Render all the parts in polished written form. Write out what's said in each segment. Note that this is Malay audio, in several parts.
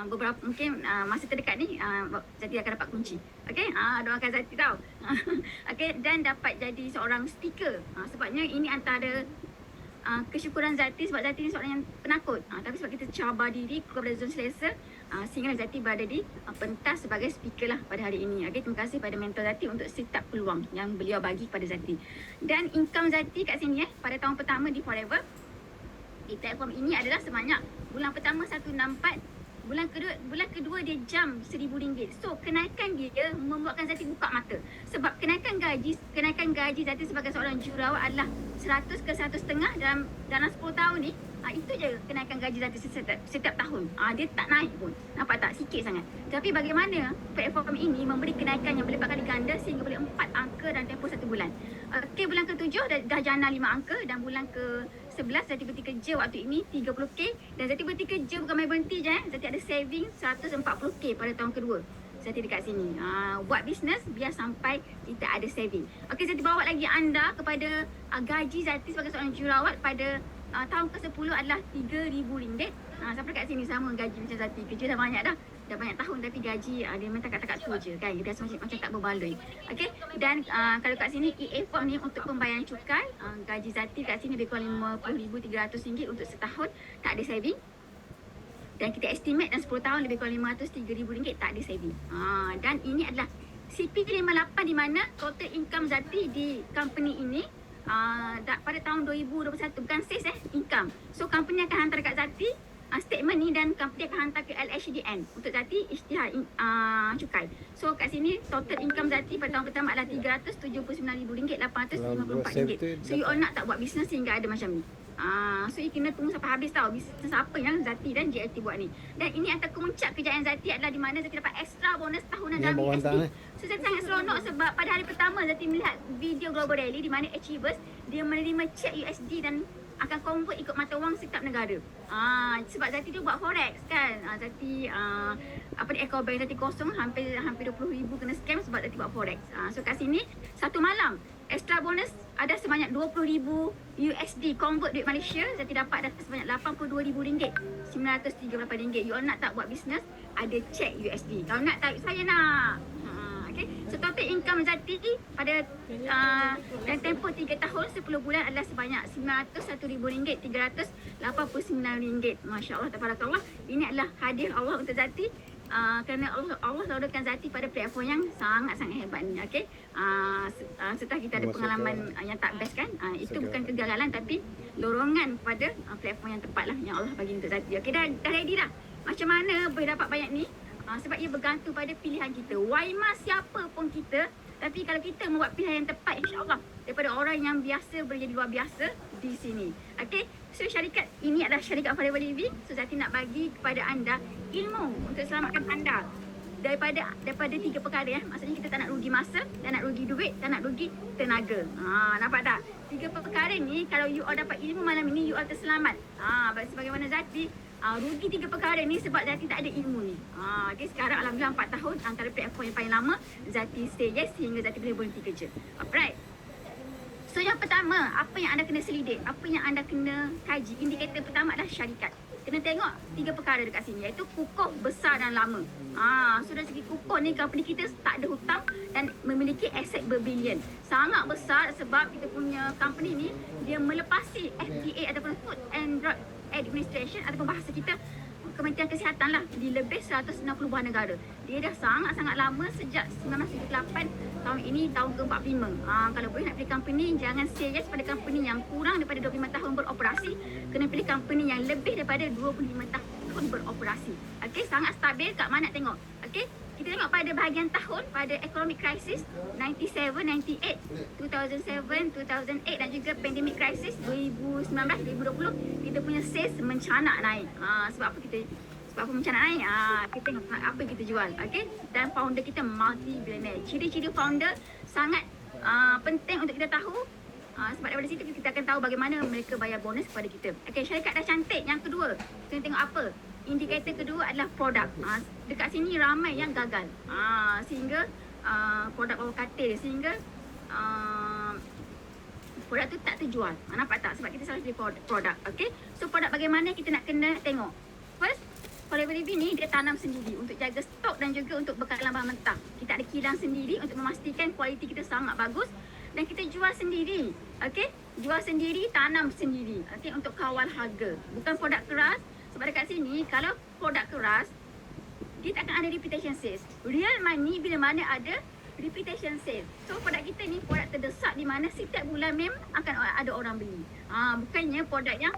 beberapa mungkin masa terdekat ni Zati akan dapat kunci. Okey, doakan Zati tahu. Okey, dan dapat jadi seorang speaker. Sebabnya ini antara kesyukuran Zati, sebab Zati ni seorang yang penakut. Tapi sebab kita cabar diri kepada zon selesa, sehingga Zati berada di pentas sebagai speaker lah pada hari ini. Okey, terima kasih pada mentor Zati untuk setiap peluang yang beliau bagi kepada Zati. Dan income Zati kat sini pada tahun pertama di Forever, di platform ini adalah sebanyak bulan pertama 164, bulan kedua dia jam RM1,000. So kenaikan dia membuatkan Zati buka mata. Sebab kenaikan gaji Zati sebagai seorang jururawat adalah 100 ke 100.5 dalam 10 tahun ni. Itu je kenaikan gaji Zati setiap tahun. Dia tak naik pun. Nampak tak? Sikit sangat. Tapi bagaimana platform ini memberi kenaikan yang berlipat kali ganda sehingga boleh 4 angka dalam tempoh 1 bulan. Okey, bulan ke-7 dah jana 5 angka dan bulan ke-11 Zati berhenti kerja waktu ini 30k, dan Zati berhenti kerja bukan main berhenti je. Zati ada saving 140k pada tahun kedua. Zati dekat sini. Buat bisnes biar sampai kita ada saving. Okey, Zati bawa lagi anda kepada gaji Zati sebagai seorang jururawat pada tahun ke-10 adalah RM3,000. Sampai kat sini sama gaji macam Zati. Kerja dah banyak dah. Dah banyak tahun tapi gaji dia main takat-takat tu je kan. Dia rasa macam tak berbaloi. Okey. Dan kalau kat sini EA form ni untuk pembayaran cukai, gaji Zati kat sini lebih kurang RM50,300 untuk setahun, tak ada saving. Dan kita estimate dalam 10 tahun lebih kurang RM503,000 tak ada saving. Dan ini adalah CP58 di mana total income Zati di company ini pada tahun 2021 bukan sales income. So company akan hantar dekat Zati statement ni dan company akan hantar ke LHDN untuk Zati isytihar cukai. So kat sini total income Zati pada tahun pertama adalah RM379,854. So you all nak tak buat bisnes sehingga ada macam ni? So you kena tunggu sampai habis tahu bisnes apa yang Zati dan JLT buat ni. Dan ini antara kemuncak kejayaan Zati adalah di mana Zati dapat extra bonus tahunan dalam USD. So Zati sangat seronok sebab pada hari pertama Zati melihat video Global Rally di mana Achievers dia menerima cek USD dan akan convert ikut mata wang setiap negara. Sebab Zati tu buat forex kan. Zati account bank Zati kosong, hampir 20,000 kena scam sebab Zati buat forex. So kat sini satu malam extra bonus ada sebanyak 20,000 USD convert duit Malaysia. Zati dapat dah sebanyak RM82,000, RM938. You all nak tak buat bisnes? Ada cek USD. Kalau nak tak, saya nak. Okay. So total income Zati pada dalam tempoh 3 tahun 10 bulan adalah sebanyak RM901,389. Masya Allah, tabarakallah. Ini adalah hadiah Allah untuk Zati. Kerana Allah sodorkan Zati pada platform yang sangat-sangat hebat ni. Okay? Setelah kita ada pengalaman yang tak best kan, itu bukan kegagalan tapi dorongan kepada platform yang tepat lah yang Allah bagi untuk Zati. Okay, dah ready dah. Macam mana boleh dapat banyak ni? Sebab ia bergantung pada pilihan kita. Waima siapa pun kita, tapi kalau kita membuat pilihan yang tepat, insya-Allah daripada orang yang biasa boleh jadi luar biasa di sini. Okey, so syarikat ini adalah syarikat Forever Living. So Zati nak bagi kepada anda ilmu untuk selamatkan anda daripada 3 perkara Maksudnya kita tak nak rugi masa, tak nak rugi duit, tak nak rugi tenaga. Nampak tak? 3 perkara ni kalau you all dapat ilmu malam ini, you all terselamat. Sebagaimana Zati rugi 3 perkara ni sebab Zati tak ada ilmu ni. Okay, sekarang alhamdulillah 4 tahun antara platform yang paling lama Zati say yes sehingga Zati boleh berhenti kerja. Alright. So yang pertama, apa yang anda kena selidik, apa yang anda kena kaji. Indikator pertama adalah syarikat. Kena tengok 3 perkara dekat sini, iaitu kukuh, besar dan lama. So dari segi kukuh ni, company kita tak ada hutang dan memiliki aset berbilion. Sangat besar sebab kita punya company ni dia melepasi FDA ataupun Food and Drug Administration ataupun bahasa kita Kementerian Kesihatan lah di lebih 160 buah negara. Dia dah sangat-sangat lama, sejak 1978. Tahun ini tahun ke-45. Kalau boleh nak pilih company, jangan say yes pada company yang kurang daripada 25 tahun beroperasi. Kena pilih company yang lebih daripada 25 tahun beroperasi. Okey, sangat stabil. Kat mana nak tengok? Okey, kita tengok pada bahagian tahun, pada economic crisis 97, 98, 2007, 2008 dan juga pandemic crisis 2019, 2020, kita punya sales mencanak naik. Sebab apa mencanak naik? Kita tengok apa yang kita jual. Okay? Dan founder kita multi-billionaire. Ciri-ciri founder sangat penting untuk kita tahu. Sebab daripada situ kita akan tahu bagaimana mereka bayar bonus kepada kita. Okay, syarikat dah cantik. Yang kedua, kita tengok apa? Indikator kedua adalah produk. Dekat sini ramai yang gagal. Sehingga produk bawah katil, sehingga produk tu tak terjual. Nampak tak? Sebab kita salah pilih produk. Okay? So produk bagaimana kita nak kena tengok. First, Forever Living ni dia tanam sendiri untuk jaga stok dan juga untuk bekalan bahan mentah. Kita ada kilang sendiri untuk memastikan kualiti kita sangat bagus dan kita jual sendiri. Okey, jual sendiri, tanam sendiri. Okey, untuk kawal harga. Bukan produk keras. Sebab dekat sini kalau produk keras dia tak akan ada reputation sales. Real money bila mana ada reputation sales. So produk kita ni produk terdesak di mana setiap bulan memang akan ada orang beli. Bukannya produk yang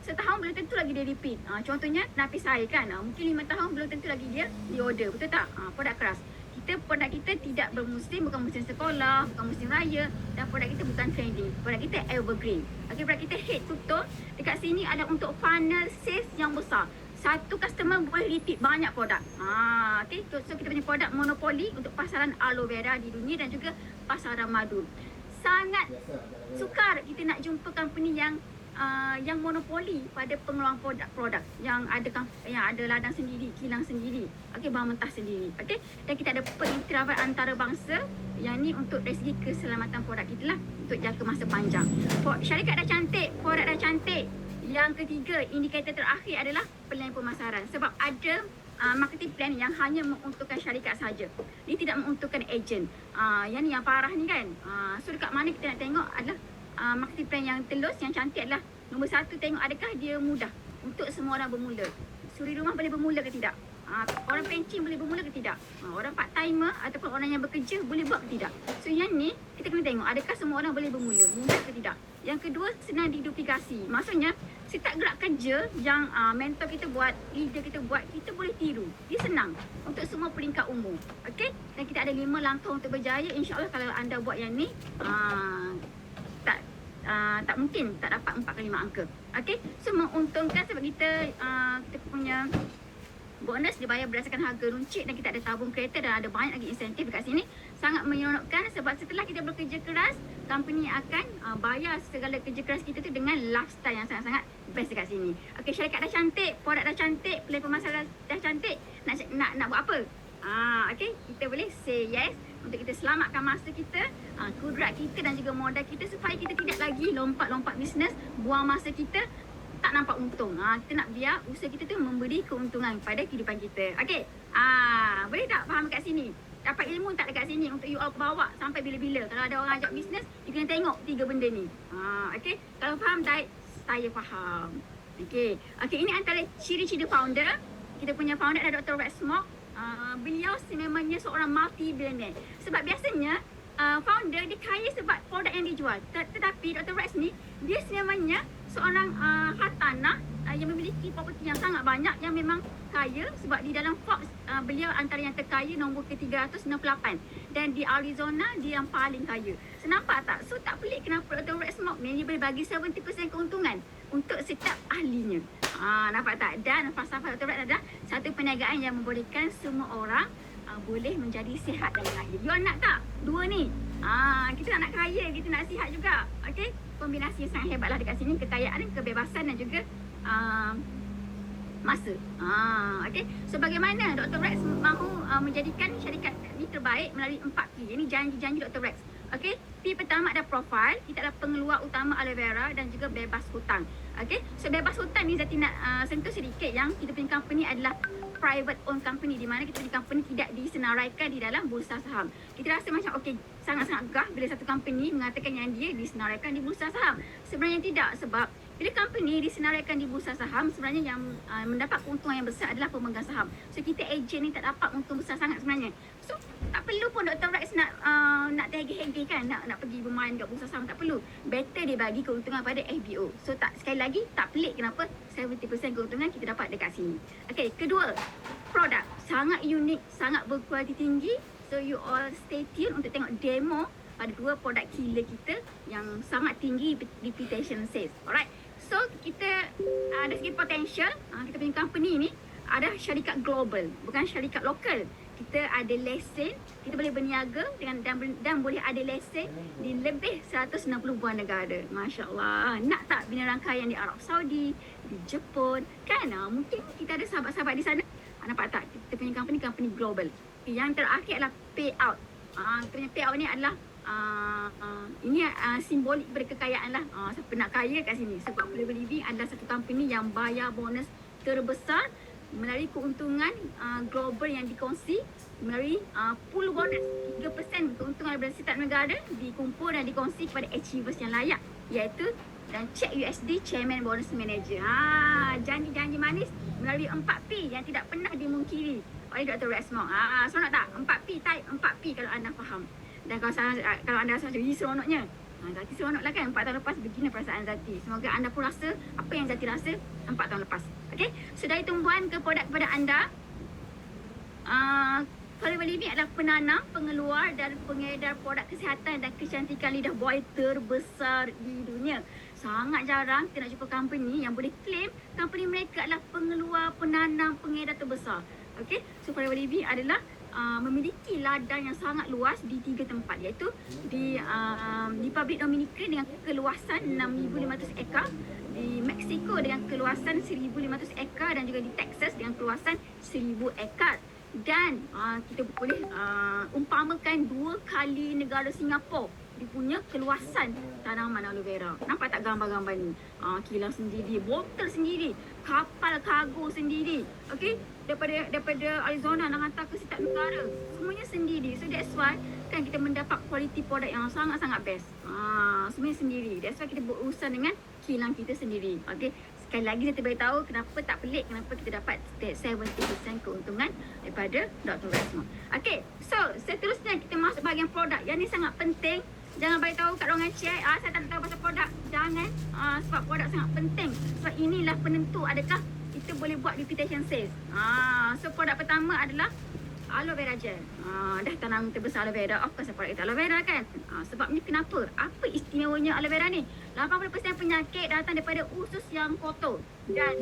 setahun belum tentu lagi dia repeat. Contohnya napis air kan. Mungkin 5 tahun belum tentu lagi dia order. Betul tak? Produk keras. Produk kita tidak bermusim, bukan musim sekolah, bukan musim raya, dan produk kita bukan trending. Produk kita evergreen. Okey, produk kita head to toe. Dekat sini ada untuk funnel sales yang besar. Satu customer boleh repeat banyak produk. Okey, so kita punya produk monopoli untuk pasaran aloe vera di dunia dan juga pasaran madu. Sangat sukar kita nak jumpa company yang monopoli pada pengeluaran produk yang ada ladang sendiri, kilang sendiri, okey, bahan mentah sendiri, okey. Dan kita ada pengiktirafan antarabangsa yang ni untuk dari segi keselamatan produk kita lah, untuk jangka masa panjang. Syarikat dah cantik, produk dah cantik. Yang ketiga, indikator terakhir adalah plan pemasaran. Sebab ada marketing plan yang hanya menguntungkan syarikat saja. Dia tidak menguntungkan ejen. Yang ni yang parah ni kan. So dekat mana kita nak tengok adalah marketing plan yang telus, yang cantik adalah nombor 1, tengok adakah dia mudah untuk semua orang bermula. Suri rumah boleh bermula ke tidak? Orang pencing boleh bermula ke tidak? Orang part timer ataupun orang yang bekerja boleh buat ke tidak? So yang ni kita kena tengok adakah semua orang boleh bermula, mudah ke tidak. Yang kedua, senang diduplikasi. Maksudnya setiap gerak kerja yang mentor kita buat, leader kita buat, kita boleh tiru. Dia senang untuk semua peringkat umur. Okey? Dan kita ada 5 langkah untuk berjaya. InsyaAllah kalau anda buat yang ni, tak mungkin tak dapat 4 kali 5 angka. Okey, so menguntungkan sebab kita punya bonus dibayar berdasarkan harga runcit dan kita ada tabung kereta dan ada banyak lagi insentif dekat sini. Sangat menyeronokkan sebab setelah kita bekerja keras, company akan bayar segala kerja keras kita tu dengan lifestyle yang sangat-sangat best dekat sini. Okey, syarikat dah cantik, produk dah cantik, plan pemasaran dah cantik, nak buat apa? Okey, kita boleh say yes untuk kita selamatkan masa kita, kudrat kita dan juga modal kita supaya kita tidak lagi lompat-lompat bisnes, buang masa kita, tak nampak untung. Kita nak biar usaha kita tu memberi keuntungan pada kehidupan kita. Okey, boleh tak faham kat sini? Dapat ilmu tak dekat sini untuk you all bawa sampai bila-bila? Kalau ada orang ajak bisnes, you kena tengok 3 benda ni. Okey, kalau faham tak? Saya faham. Okey, ini antara ciri-ciri founder. Kita punya founder adalah Dr. Rex Smoke. Beliau sebenarnya seorang multi-billionaire. Sebab biasanya founder dia kaya sebab produk yang dijual. Tetapi Dr. Rex ni, dia sebenarnya seorang hartanah yang memiliki properti yang sangat banyak, yang memang kaya sebab di dalam Forbes beliau antara yang terkaya nombor ke-368 dan di Arizona dia yang paling kaya. So nampak tak? So tak pelik kenapa Dr. Rex Smoke ni dia boleh bagi 70% keuntungan untuk setiap ahlinya. Nampak tak? Dan falsafah Dr. Rex adalah satu perniagaan yang membolehkan semua orang boleh menjadi sihat dan kaya. You nak tak? Dua ni. Kita nak kaya, kita nak sihat juga. Okey? Kombinasi yang sangat hebatlah dekat sini, kekayaan, kebebasan dan juga masa. Okey. So bagaimana Dr. Rex mahu menjadikan syarikat ini terbaik melalui 4P. Ini janji-janji Dr. Rex. Okey. P pertama ada profile, kita adalah pengeluar utama aloe vera dan juga bebas hutang. Okey. So bebas hutang ni Zati nak sentuh sedikit yang kita punya company adalah private owned company, di mana kita punya company tidak disenaraikan di dalam bursa saham. Kita rasa macam okey, sangat-sangat gah bila satu company mengatakan yang dia disenaraikan di bursa saham. Sebenarnya tidak, sebab bila company disenaraikan di bursa saham, sebenarnya yang mendapat keuntungan yang besar adalah pemegang saham. So kita agent ni tak dapat untung besar sangat sebenarnya. So tak perlu pun Dr. Rex nak terhegi-hegi kan, nak pergi bermain kat bursa saham, tak perlu. Better dia bagi keuntungan pada FBO. So sekali lagi tak pelik kenapa 70% keuntungan kita dapat dekat sini. Okey, kedua, produk sangat unik, sangat berkualiti tinggi. So you all stay tune untuk tengok demo pada 2 produk killer kita yang sangat tinggi reputation sales. Alright. So kita dari segi potential, kita punya company ni ada syarikat global, bukan syarikat lokal. Kita ada lesen, kita boleh berniaga dengan dan boleh ada lesen di lebih 160 buah negara. Masya-Allah. Nak tak bina rangkaian di Arab Saudi, di Jepun? Kan mungkin kita ada sahabat-sahabat di sana. Nampak tak? Kita punya company global. Yang terakhir adalah payout. Kita punya payout ni adalah ini simbolik daripada kekayaan lah. Siapa nak kaya kat sini. Sebab Forever Living adalah satu company yang bayar bonus terbesar melalui keuntungan global yang dikongsi melalui pool bonus 3% keuntungan daripada setiap negara dikumpul dan dikongsi kepada achievers yang layak, iaitu dan cek USD Chairman Bonus Manager. Janji-janji manis melalui 4P yang tidak pernah dimungkiri oleh Dr. Resmo. Seronok tak? 4P, type 4P kalau anda faham. Dan kalau anda rasa macam, seronoknya. Zati seronok lah kan, 4 tahun lepas begini perasaan Zati. Semoga anda pun rasa apa yang Zati rasa 4 tahun lepas. Okay, so dari tumbuhan ke produk kepada anda, Forever Living adalah penanam, pengeluar dan pengedar produk kesihatan dan kecantikan lidah buaya terbesar di dunia. Sangat jarang kita nak jumpa company yang boleh claim company mereka adalah pengeluar, penanam, pengedar terbesar. Okay, so Forever Living adalah memiliki ladang yang sangat luas di 3 tempat, iaitu di Republic Dominica dengan keluasan 6,500 ekar, di Mexico dengan keluasan 1,500 ekar dan juga di Texas dengan keluasan 1,000 ekar. Dan kita boleh umpamakan 2 kali negara Singapura dia punya keluasan tanaman aloe vera. Nampak tak gambar-gambar ni? Kilang sendiri, botol sendiri, kapal kargo sendiri. Okey, daripada Arizona nak hantar ke setiap negara, semuanya sendiri. So that's why kan kita mendapat quality produk yang sangat-sangat best. Semuanya sendiri. That's why kita berurusan dengan kilang kita sendiri. Okey, sekali lagi saya beritahu kenapa tak pelik, kenapa kita dapat 70% keuntungan daripada Dr. Resmo. Okey, so seterusnya kita masuk bahagian produk. Yang ni sangat penting. Jangan beritahu kat ruangan chat, saya tak tahu pasal produk. Jangan, sebab produk sangat penting. Sebab inilah penentu adakah kita boleh buat reputation sales. So produk pertama adalah aloe vera gel. Dah tanam terbesar aloe vera, of course produk itu aloe vera kan. Sebabnya kenapa? Apa istimewanya aloe vera ni? 80% penyakit datang daripada usus yang kotor dan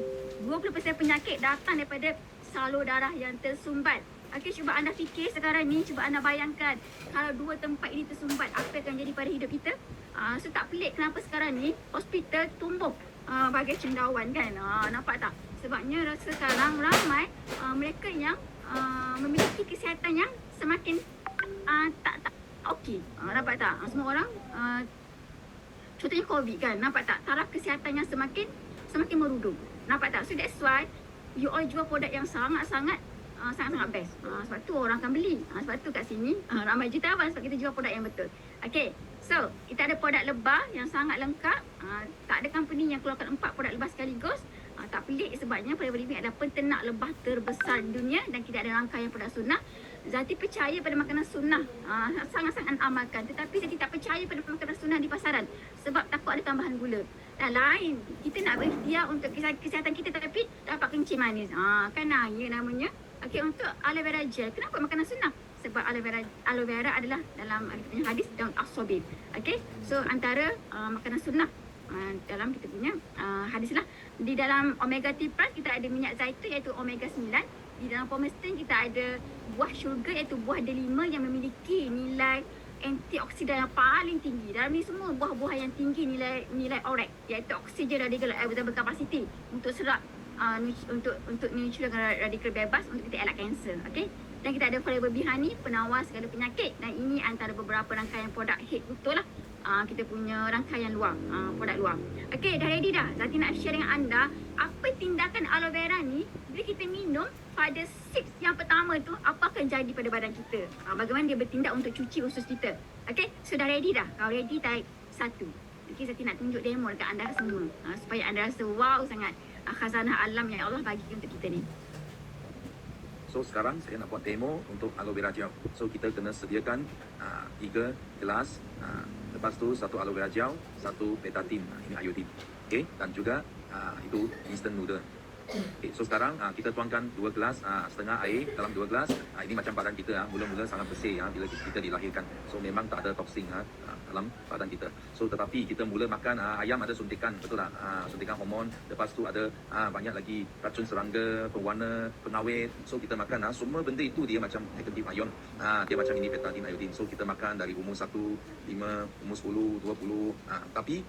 20% penyakit datang daripada salur darah yang tersumbat. Okey, cuba anda fikir sekarang ni, cuba anda bayangkan kalau 2 tempat ini tersumbat, apa akan jadi pada hidup kita? So tak pelik kenapa sekarang ni hospital tumbuh bagai cendawan kan. Nampak tak? Sebabnya sekarang ramai mereka yang memiliki kesihatan yang semakin tak okey. Nampak tak? Semua orang contohnya COVID kan, nampak tak? Taraf kesihatan yang semakin merudum. Nampak tak? So that's why you all jual produk yang sangat-sangat best. Sebab tu orang akan beli. Sebab tu kat sini ramai jutawan sebab kita jual produk yang betul. Okay, so kita ada produk lebah yang sangat lengkap. Tak ada company yang keluarkan 4 produk lebah sekaligus. Tak pelik sebabnya Forever Living adalah peternak lebah terbesar di dunia dan kita ada rangkaian produk sunnah. Zati percaya pada makanan sunnah, sangat-sangat amalkan. Tetapi Zati tak percaya pada makanan sunnah di pasaran sebab takut ada tambahan gula. Dan lain, kita nak berikhtiar untuk kesihatan kita tapi dapat kencing manis. Kan ya namanya. Okey, untuk aloe vera gel, kenapa makanan sunnah? Sebab aloe vera adalah dalam kita punya hadis daun ashabib. Okey, so antara makanan sunnah dalam kita punya hadis lah. Di dalam omega 3 plus kita ada minyak zaitun iaitu omega 9. Di dalam pomestone kita ada buah syurga iaitu buah delima yang memiliki nilai antioksidan yang paling tinggi. Dalam ni semua buah-buah yang tinggi nilai ORAC iaitu oxygen radical absorbent capacity untuk serap untuk neutralkan radikal bebas untuk kita elak kanser. Okey. Dan kita ada Forever Bee Honey penawar segala penyakit dan ini antara beberapa rangkaian produk hit betul lah. Kita punya rangkaian luar, produk luar. Okey, dah ready dah? Zati nak share dengan anda apa tindakan aloe vera ni bila kita minum pada sips yang pertama tu, apa akan jadi pada badan kita. Bagaimana dia bertindak untuk cuci usus kita. Okey, so dah ready dah? Kalau ready, type 1. Okey, Zati nak tunjuk demo dekat anda semua supaya anda rasa wow sangat khazanah alam yang Allah bagi untuk kita ni. So sekarang saya nak buat demo untuk aloe vera gel. So kita kena sediakan 3 gelas. Lepas tu 1 aloe vera gel, 1 betatin, ini iodine. Okay, dan juga itu instant noodle. Okay, so sekarang kita tuangkan 2 gelas setengah air dalam 2 gelas. Ini macam badan kita mula-mula sangat bersih bila kita dilahirkan. So memang tak ada toksin dalam badan kita. So tetapi kita mula makan ayam ada suntikan, betul tak? Suntikan hormon. Lepas tu ada banyak lagi racun serangga, pewarna, pengawet. So kita makan semua benda itu dia macam negatif ion. Dia macam ini betatin iodine. So kita makan dari umur 1, 5, umur 10, 20. Tapi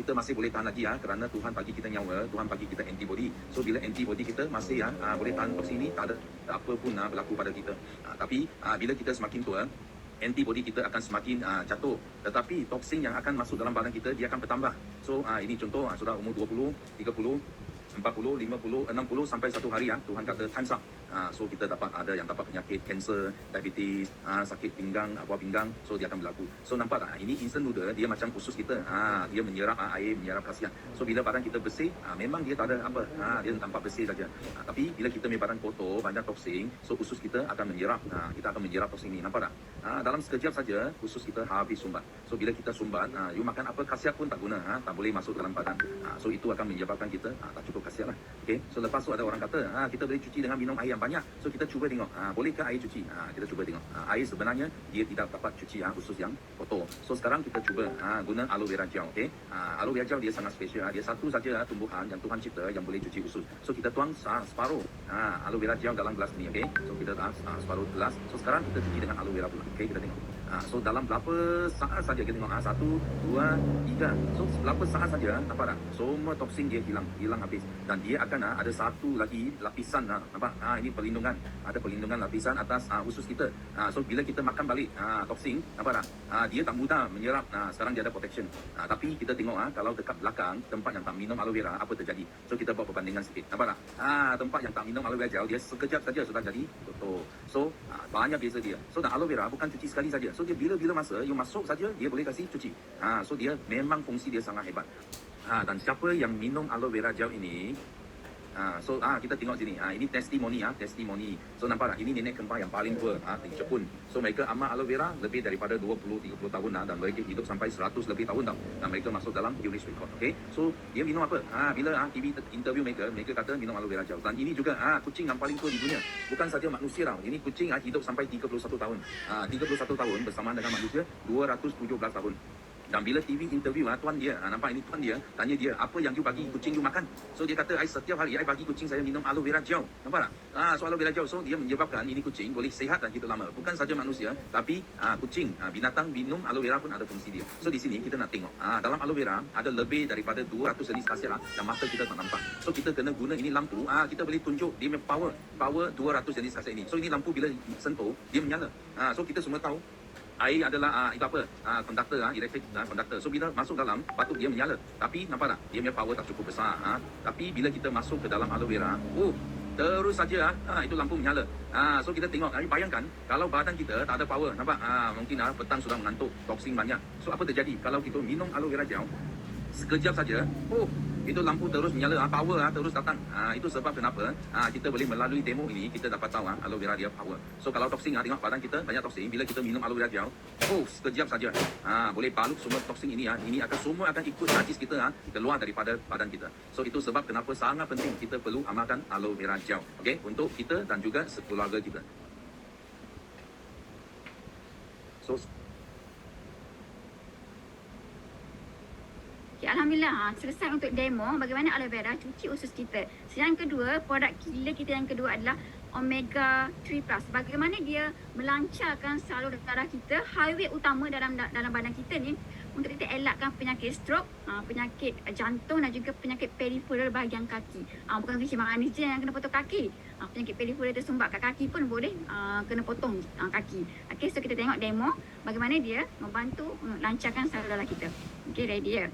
kita masih boleh tahan lagi kerana Tuhan bagi kita nyawa, Tuhan bagi kita antibody. So bila antibody kita masih boleh tahan toksin ini, tak ada apa pun berlaku pada kita. Tapi bila kita semakin tua, antibody kita akan semakin jatuh. Tetapi toksin yang akan masuk dalam badan kita, dia akan bertambah. So ini contoh, sudah umur 20, 30, 40, 50, 60 sampai satu hari ya, Tuhan kata time's up. So kita dapat ada yang dapat penyakit kanser, diabetes, sakit pinggang, buah pinggang, so dia akan berlaku. So nampak tak? Ini instant noodle, dia macam usus kita. Dia menyerap air, menyerap khasiat. So bila badan kita bersih, memang dia tak ada apa. Dia tampak bersih saja. Tapi bila kita punya badan kotor, banyak toksin, so usus kita akan menyerap. Kita akan menyerap toksin ini. Nampak tak? Dalam sekejap saja usus kita habis sumbat. So bila kita sumbat, you makan apa khasiat pun tak guna, tak boleh masuk dalam badan. So itu akan menyebabkan kita tak cukup khasiat lah. Okay? So lepas tu ada orang kata, kita boleh cuci dengan minum air yang banyak. So kita cuba tengok, bolehkah air cuci? Kita cuba tengok. Air sebenarnya dia tidak dapat cuci usus yang kotor. So sekarang kita cuba guna aloe vera gel. Okay? Aloe vera gel dia sangat special. Dia satu saja tumbuhan yang Tuhan cipta yang boleh cuci usus. So kita tuang separuh aloe vera gel dalam gelas ni. Okay? So kita separuh gelas. So sekarang kita cuci dengan aloe vera pula. Okay? Kita tengok. So dalam berapa saat saja kita tengok 1, 2, 3. So berapa saat saja, nampak tak? Semua toksin dia hilang habis. Dan dia akan ada satu lagi lapisan, nampak? Ini perlindungan. Ada perlindungan lapisan atas usus kita. So bila kita makan balik toksin, nampak tak? Dia tak mudah menyerap. Sekarang dia ada protection. Tapi kita tengok kalau dekat belakang tempat yang tak minum aloe vera, apa terjadi? So kita buat perbandingan sikit. Nampak tak? Tempat yang tak minum aloe vera gel, dia sekejap saja sudah jadi kotor. So banyak beza dia. So dan aloe vera bukan cuci sekali saja. So dia bila-bila masa you masuk saja dia boleh kasih cuci. So dia memang fungsi dia sangat hebat. Dan siapa yang minum aloe vera gel ini, so kita tengok sini. Ini testimoni. So nampak tak? Ini nenek kembar yang paling tua di Jepun. So mereka amal aloe vera lebih daripada 20-30 tahun dan mereka hidup sampai 100 lebih tahun tau. Dan mereka masuk dalam Guinness Record. Okay? So dia minum apa? Bila TV interview mereka kata minum aloe vera gel. Dan ini juga kucing yang paling tua di dunia. Bukan saja manusia tau. Ini kucing hidup sampai 31 tahun. 31 tahun bersamaan dengan manusia 217 tahun. Dan bila TV interview tuan dia, nampak ini tuan dia, tanya dia, apa yang you bagi kucing you makan? So dia kata, setiap hari I bagi kucing saya minum aloe vera gel. Nampak tak? So aloe vera gel, so dia menyebabkan ini kucing boleh sihat dan hidup lama. Bukan saja manusia, tapi kucing, binatang minum aloe vera pun ada fungsi dia. So di sini kita nak tengok, dalam aloe vera ada lebih daripada 200 jenis khasiat yang mata kita tak nampak. So kita kena guna ini lampu, kita boleh tunjuk dia punya power 200 jenis khasiat ini. So ini lampu bila sentuh, dia menyala. So kita semua tahu, air adalah itu apa? Konduktor, elektrik konduktor. So bila masuk dalam, patut dia menyala. Tapi nampak tak? Dia punya power tak cukup besar. Tapi bila kita masuk ke dalam aloe vera, terus saja itu lampu menyala. So kita tengok, bayangkan kalau badan kita tak ada power, nampak? Mungkin petang sudah mengantuk, toksin banyak. So apa terjadi? Kalau kita minum aloe vera gel, sekejap saja, itu lampu terus menyala, power terus datang. Itu sebab kenapa kita boleh melalui demo ini kita dapat tahu aloe vera dia power. So kalau toksin, tengok badan kita banyak toksin, bila kita minum aloe vera gel, sekejap saja boleh balut semua toksin ini. Ini semua akan ikut najis kita keluar daripada badan kita. So itu sebab kenapa sangat penting kita perlu amalkan aloe vera gel, okay? Untuk kita dan juga sekeluarga kita. So Okay, Alhamdulillah, selesai untuk demo bagaimana aloe vera cuci usus kita. Yang kedua, produk gila kita yang kedua adalah Omega 3 Plus. Bagaimana dia melancarkan salur darah kita, highway utama dalam badan kita ni, untuk kita elakkan penyakit stroke, penyakit jantung dan juga penyakit periferal bahagian kaki. Bukan kencing manis je yang kena potong kaki. Penyakit periferal tersumbat kat kaki pun boleh kena potong kaki. Okay, so kita tengok demo bagaimana dia membantu lancarkan salur darah kita. Okay, ready ya?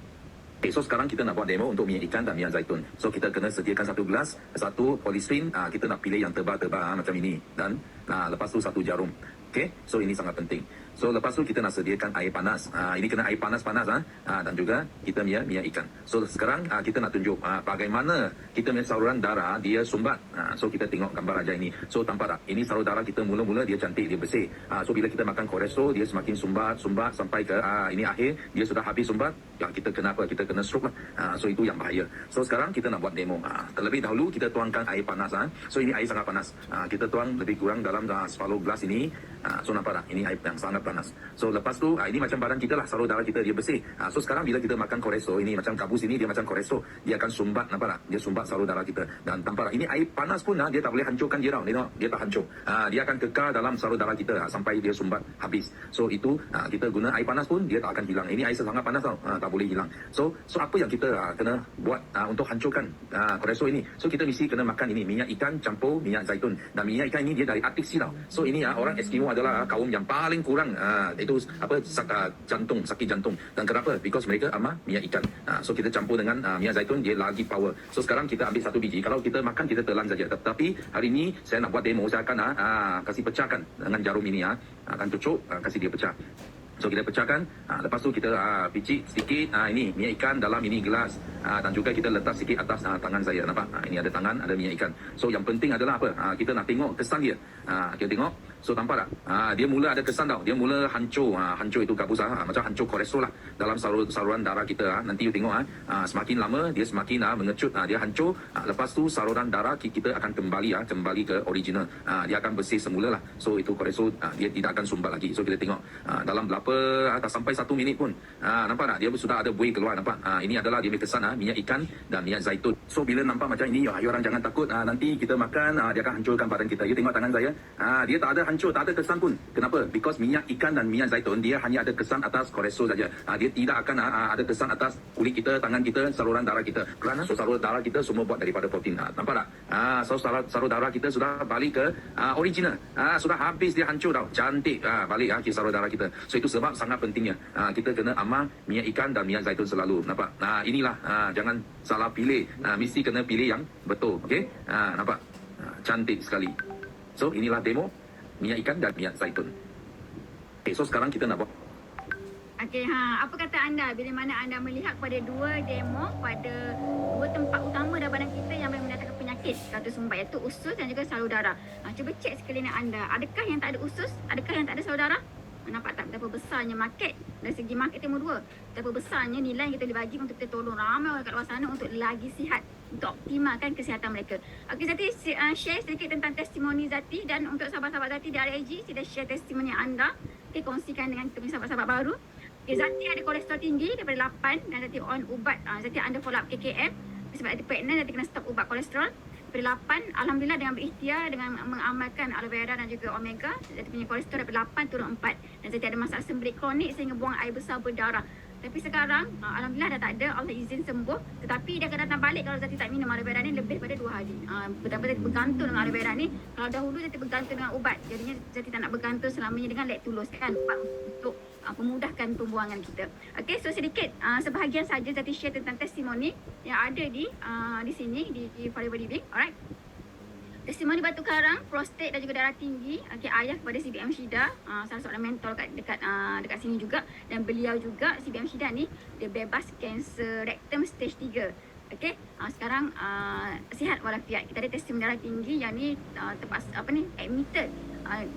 Okay, so sekarang kita nak buat demo untuk minyak ikan dan minyak zaitun. So kita kena sediakan satu gelas, satu polistin, kita nak pilih yang tebal-tebal macam ini. Dan lepas tu satu jarum. Okay, so ini sangat penting. So lepas tu kita nak sediakan air panas. Ini kena air panas-panas dan juga kita minyak ikan. So sekarang kita nak tunjuk bagaimana kita punya saluran darah dia sumbat. So kita tengok gambar aja ini. So tampak tak? Ini saluran darah kita mula-mula dia cantik, dia bersih. So bila kita makan kolesterol dia semakin sumbat sampai ke ini akhir dia sudah habis sumbat. Yang kita kena apa? Kita kena stroke lah. So itu yang bahaya. So sekarang kita nak buat demo. Terlebih dahulu kita tuangkan air panas. So ini air sangat panas. Kita tuang lebih kurang dalam separuh gelas ini. So nampak tak? Ini air yang sangat panas. So lepas tu ini macam badan kita lah, salur darah kita dia bersih. So sekarang bila kita makan kolesterol ini macam gabus ini dia macam kolesterol, dia akan sumbat, nampak tak? Dia sumbat salur darah kita. Dan tampak tak? Ini air panas pun dia tak boleh hancurkan dia tau. Dia tak hancur. Dia akan kekal dalam salur darah kita sampai dia sumbat habis. So itu kita guna air panas pun dia tak akan hilang. Ini air sangat panas tau. Tak boleh hilang. So apa yang kita kena buat untuk hancurkan kolesterol ini? So kita mesti kena makan ini minyak ikan campur minyak zaitun. Dan minyak ikan ini dia dari Arctic Sea tau. So ini orang Eskimo adalah kaum yang paling kurang itu apa jantung, sakit jantung. Dan kenapa? Because mereka amat minyak ikan. So kita campur dengan minyak zaitun, dia lagi power. So sekarang kita ambil satu biji. Kalau kita makan, kita telan saja. Tetapi hari ini saya nak buat demo, saya akan kasih pecahkan dengan jarum ini. Akan cucuk, kasih dia pecah. So kita pecahkan, lepas tu kita picit sedikit, ini minyak ikan dalam ini gelas, dan juga kita letak sikit atas tangan saya, nampak? Ini ada tangan, ada minyak ikan. So yang penting adalah apa? Kita nak tengok kesan dia. Kita tengok, so tampak tak? Dia mula ada kesan tau, dia mula hancur, hancur itu gabus, macam hancur kolesterol lah dalam saluran darah kita. Nanti you tengok, semakin lama dia semakin mengecut, dia hancur. Lepas tu saluran darah kita akan kembali ke original. Dia akan bersih semula lah. So itu kolesterol dia tidak akan sumbat lagi. So kita tengok dalam berapa tak sampai 1 minit pun, nampak tak? Dia sudah ada buih keluar, nampak? Ini adalah dia punya kesan, minyak ikan dan minyak zaitun. So bila nampak macam ini, you orang jangan takut, nanti kita makan, dia akan hancurkan badan kita. You tengok tangan saya, dia tak ada hancur, tak ada kesan pun. Kenapa? Because minyak ikan dan minyak zaitun, dia hanya ada kesan atas kolesterol saja. Dia tidak akan ada kesan atas kulit kita, tangan kita, saluran darah kita. Kerana saluran darah kita semua buat daripada protein. Nampak tak? So saluran darah kita sudah balik ke original. Sudah habis, dia hancur tau. Cantik balik ke saluran darah kita. So itu sebab sangat pentingnya kita kena amal minyak ikan dan minyak zaitun selalu. Nampak? Inilah jangan salah pilih. Mesti kena pilih yang betul. Okey? Nampak? Cantik sekali. So inilah demo minyak ikan dan minyak zaitun. Okay, so sekarang kita nak buat. Okey, apa kata anda bila mana anda melihat pada dua demo pada dua tempat utama dalam badan kita yang boleh mendatangkan penyakit kata sumbat, iaitu usus dan juga salur darah. Cuba cek sekeliling anda, adakah yang tak ada usus, adakah yang tak ada salur darah? Nampak tak betapa besarnya market dari segi market nombor dua, betapa besarnya nilai yang kita boleh bagi untuk kita tolong ramai orang kat luar sana untuk lagi sihat, untuk optimalkan kesihatan mereka. Okey, Zati share sedikit tentang testimoni Zati, dan untuk sahabat-sahabat Zati di RAG, sila share testimoni anda. Okey, kongsikan dengan kita punya sahabat-sahabat baru. Okay, Zati ada kolesterol tinggi daripada 8 dan Zati on ubat. Zati under follow up KKM sebab Zati pregnant, Zati kena stop ubat kolesterol. Daripada 8, Alhamdulillah dengan berikhtiar, dengan mengamalkan aloe vera dan juga omega, Zati punya kolesterol daripada 8 turun 4. Dan Zati ada masalah sembelit kronik sehingga buang air besar berdarah. Tapi sekarang, Alhamdulillah dah tak ada, Allah izin sembuh. Tetapi dia akan datang balik kalau Zati tak minum aloe vera ni lebih daripada 2 hari. Betapa Zati bergantung dengan aloe vera ni. Kalau dahulu Zati bergantung dengan ubat, jadinya Zati tak nak bergantung selamanya dengan lek tulus kan, ubat untuk memudahkan pembuangan kita. Okey, so sedikit sebahagian saja Zati share tentang testimoni yang ada di sini di Forever Living. Alright. Testimoni batu karang, prostat dan juga darah tinggi. Okey, ayah kepada CBM Syida, salah seorang mentor dekat sini juga, dan beliau juga CBM Syida ni dia bebas kanser rektum stage 3. Okey, sekarang sihat walafiat. Kita ada testimoni darah tinggi yang ni admitted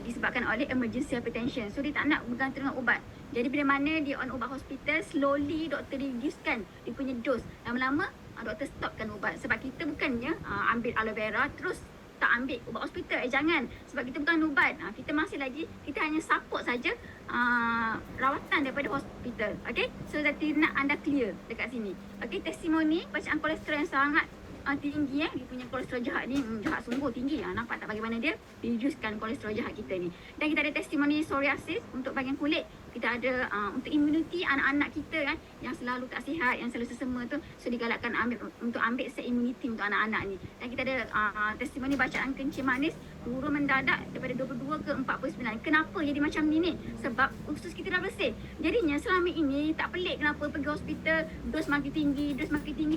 disebabkan oleh emergency hypertension. So dia tak nak bergantung dengan ubat. Jadi bila mana dia on ubat hospital, slowly doktor reducekan dia punya dose. Lama-lama doktor stopkan ubat. Sebab kita bukannya ambil aloe vera terus tak ambil ubat hospital. Jangan. Sebab kita bukan ubat. Kita masih lagi, kita hanya support saja rawatan daripada hospital. Okay, so Zati nak anda clear dekat sini. Okay, testimoni bacaan kolesterol yang sangat tinggi. Dia punya kolesterol jahat ni jahat sungguh tinggi. Nampak tak bagaimana dia reducekan kolesterol jahat kita ni. Dan kita ada testimoni psoriasis untuk bahagian kulit. Kita ada untuk imuniti anak-anak kita kan yang selalu tak sihat, yang selalu sesama tu, so digalakkan untuk ambil set imuniti untuk anak-anak ni. Dan kita ada testimoni bacaan kencing manis turun mendadak daripada 22 ke 49. Kenapa jadi macam ni? Sebab usus kita dah bersih. Jadinya selama ini tak pelik kenapa pergi hospital dos makin tinggi,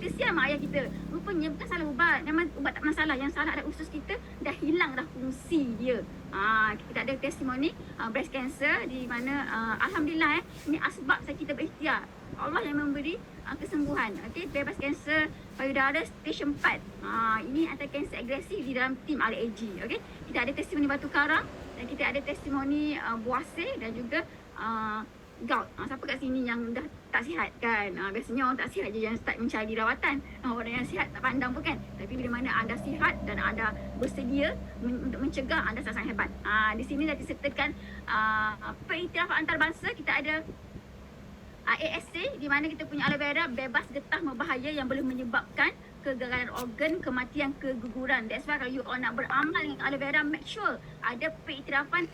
kesian mak ayah kita. Rupanya bukan salah ubat. Memang ubat tak masalah, yang salah ada usus kita dah hilang dah fungsi dia. Kita ada testimoni breast cancer di mana alhamdulillah ini asbab saya kita berikhtiar. Allah yang memberi kesembuhan. Okey, bebas kanser payudara stage 4. Ini antara kanser agresif di dalam tim RAG. Okey, kita ada testimoni batu karang dan kita ada testimoni buasir dan juga gout. Siapa kat sini yang dah tak sihat kan? Biasanya orang tak sihat je yang start mencari rawatan. Orang yang sihat tak pandang pun kan. Tapi bila mana anda sihat dan anda bersedia untuk mencegah, anda sangat hebat. Di sini dah disertakan periktirafan antarabangsa. Kita ada ASC di mana kita punya aloe vera bebas getah berbahaya yang boleh menyebabkan kegagalan organ, kematian, keguguran. That's why kalau you all nak beramal dengan aloe vera, make sure ada periktirafan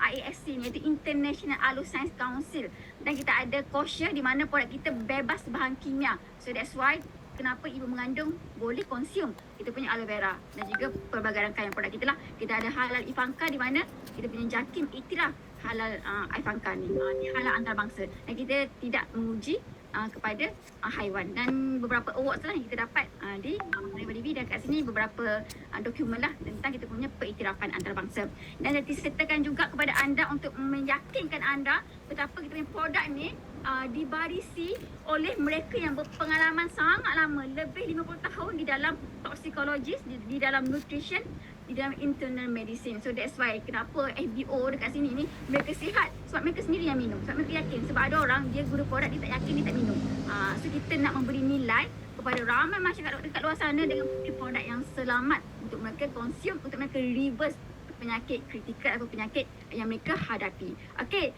IASC ni, iaitu International Aloe Science Council. Dan kita ada kosher di mana produk kita bebas bahan kimia. So that's why kenapa ibu mengandung boleh konsum kita punya aloe vera dan juga pelbagai rangkaian produk kita lah. Kita ada halal Ivanka di mana kita punya Jakim iktiraf halal Ivanka ni. Ni halal antarabangsa dan kita tidak menguji kepada haiwan, dan beberapa awards lah yang kita dapat di MariBD, dan kat sini beberapa dokumen lah tentang kita punya periktirafan antarabangsa. Dan disertakan juga kepada anda untuk meyakinkan anda betapa kita punya produk ni dibarisi oleh mereka yang berpengalaman sangat lama, lebih 50 tahun di dalam toxicologist, di dalam nutrition, di dalam internal medicine. So that's why kenapa FBO dekat sini ni mereka sihat, sebab mereka sendiri yang minum, sebab mereka yakin. Sebab ada orang dia guna produk dia tak yakin, dia tak minum. So kita nak memberi nilai kepada ramai masyarakat dekat luar sana dengan produk yang selamat untuk mereka konsum, untuk mereka reverse penyakit kritikal atau penyakit yang mereka hadapi. Okey,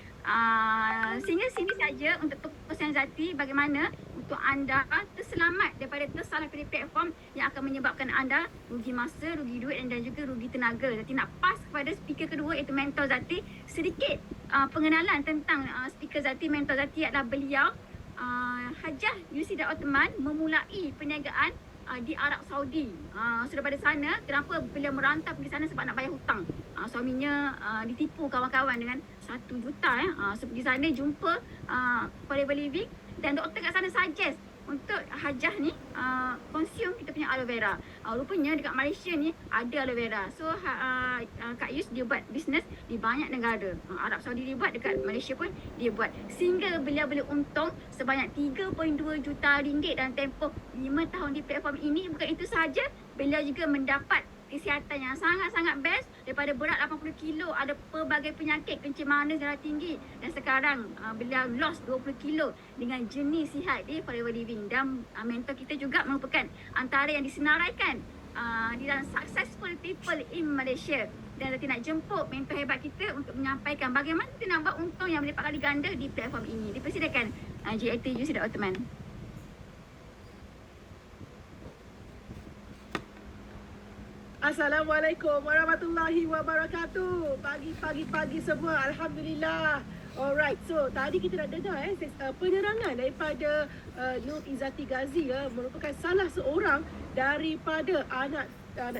sehingga sini saja untuk perkongsian Zati bagaimana untuk anda terselamat daripada tersalah pilih platform yang akan menyebabkan anda rugi masa, rugi duit dan juga rugi tenaga. Zati nak pass kepada speaker kedua iaitu mentor Zati. Sedikit pengenalan tentang speaker Zati. Mentor Zati adalah beliau Hajah Yusida Ottoman memulai perniagaan di Arab Saudi. So daripada sana, kenapa beliau merantau pergi sana? Sebab nak bayar hutang. Suaminya ditipu kawan-kawan dengan 1 juta. So pergi sana jumpa Forever Living, dan doktor kat sana suggest untuk Hajah ni consume kita punya aloe vera. Rupanya dekat Malaysia ni ada aloe vera. So Kak Yus dia buat bisnes di banyak negara. Arab Saudi dia buat, dekat Malaysia pun dia buat. Sehingga beliau boleh untung sebanyak 3.2 juta ringgit dalam tempoh 5 tahun di platform ini. Bukan itu sahaja, beliau juga mendapat kesihatan yang sangat-sangat best. Daripada berat 80 kilo, ada pelbagai penyakit, kencing manis darah tinggi, dan sekarang beliau lost 20 kilo dengan jenis sihat di Forever Living. Dan mentor kita juga merupakan antara yang disenaraikan di dalam Successful People in Malaysia. Dan nanti nak jemput mentor hebat kita untuk menyampaikan bagaimana kita nak buat untung yang berlipat kali ganda di platform ini. Dipersilakan JAT Yusida Ottoman. Assalamualaikum warahmatullahi wabarakatuh. Pagi semua, alhamdulillah. Alright, so tadi kita dah dengar penerangan daripada Nur Izzati Ghazi merupakan salah seorang daripada anak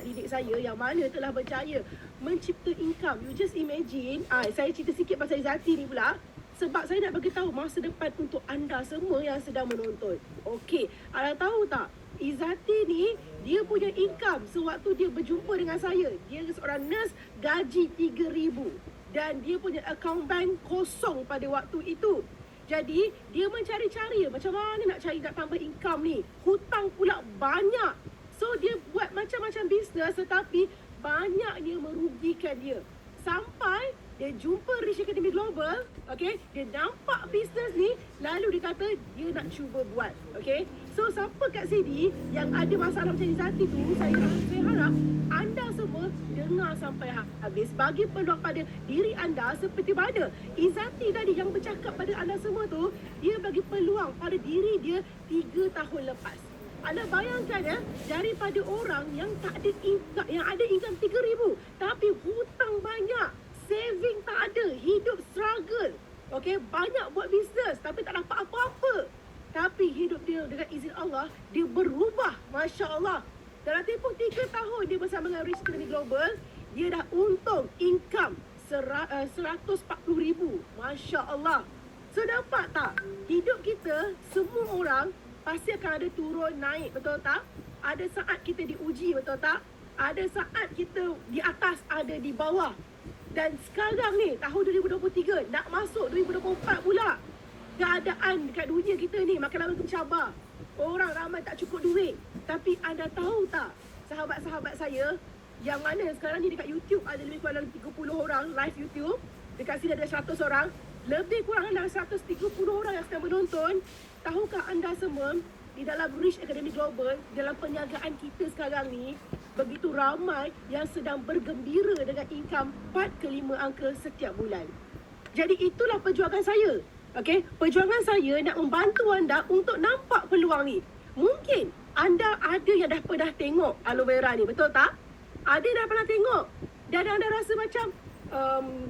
didik saya yang mana telah berjaya mencipta income. You just imagine, saya cerita sikit pasal Izzati ni pula sebab saya nak bagi tahu masa depan untuk anda semua yang sedang menonton. Okey, anda tahu tak? Izzati ni dia punya income sewaktu dia berjumpa dengan saya. Dia seorang nurse gaji 3,000 dan dia punya account bank kosong pada waktu itu. Jadi dia mencari-cari macam mana nak tambah income ni. Hutang pula banyak. So dia buat macam-macam bisnes tetapi banyaknya merugikan dia. Sampai dia jumpa Rich Academy Global, okay? Dia nampak bisnes ni, lalu dia kata dia nak cuba buat, okay? So siapa kat sini yang ada masalah macam Izzati tu, saya harap anda semua dengar sampai habis, bagi peluang pada diri anda seperti mana Izzati tadi yang bercakap pada anda semua tu, dia bagi peluang pada diri dia 3 tahun lepas. Anda bayangkan daripada orang yang tak ada income, yang ada income 3,000 tapi hutang banyak, saving tak ada, hidup struggle. Okey, banyak buat bisnes tapi tak dapat apa-apa. Tapi hidup dia dengan izin Allah, dia berubah, masya-Allah. Dalam tempoh 3 tahun dia bersama dengan Rich Academy Global, dia dah untung income 140,000. Masya-Allah. So dapat tak? Hidup kita, semua orang pasti akan ada turun naik, betul tak? Ada saat kita diuji, betul tak? Ada saat kita di atas, ada di bawah. Dan sekarang ni, tahun 2023, nak masuk 2024 pula. Keadaan dekat dunia kita ni makin lama mencabar. Orang ramai tak cukup duit. Tapi anda tahu tak, sahabat-sahabat saya, yang mana sekarang ni dekat YouTube ada lebih kurang 30 orang live YouTube. Dekat sini ada 100 orang. Lebih kurang dalam 130 orang yang sedang menonton. Tahukah anda semua, di dalam Rich Academy Global, dalam perniagaan kita sekarang ni, begitu ramai yang sedang bergembira dengan income 4 ke 5 angka setiap bulan. Jadi itulah perjuangan saya. Okey, perjuangan saya nak membantu anda untuk nampak peluang ni. Mungkin anda ada yang dah pernah tengok aloe vera ni, betul tak? Ada dah pernah tengok. Dan anda rasa macam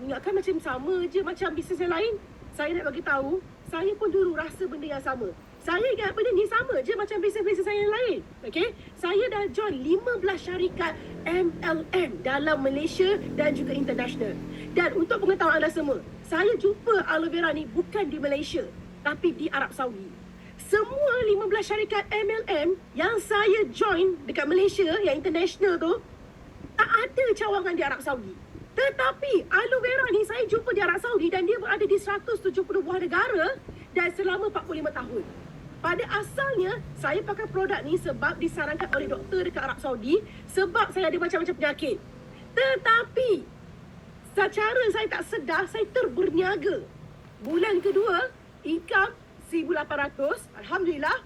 ingatkan macam sama je macam bisnes yang lain. Saya nak bagi tahu, saya pun dulu rasa benda yang sama. Saya ingat benda ni sama je macam bisnes-bisnes saya yang lain. Okay? Saya dah join 15 syarikat MLM dalam Malaysia dan juga international. Dan untuk pengetahuan anda semua, saya jumpa aloe vera ni bukan di Malaysia, tapi di Arab Saudi. Semua 15 syarikat MLM yang saya join dekat Malaysia, yang international tu, tak ada cawangan di Arab Saudi. Tetapi aloe vera ni saya jumpa di Arab Saudi dan dia berada di 170 buah negara dan selama 45 tahun. Pada asalnya, saya pakai produk ni sebab disarankan oleh doktor dekat Arab Saudi sebab saya ada macam-macam penyakit. Tetapi, secara saya tak sedar, saya terberniaga. Bulan kedua, income 1,800. Alhamdulillah.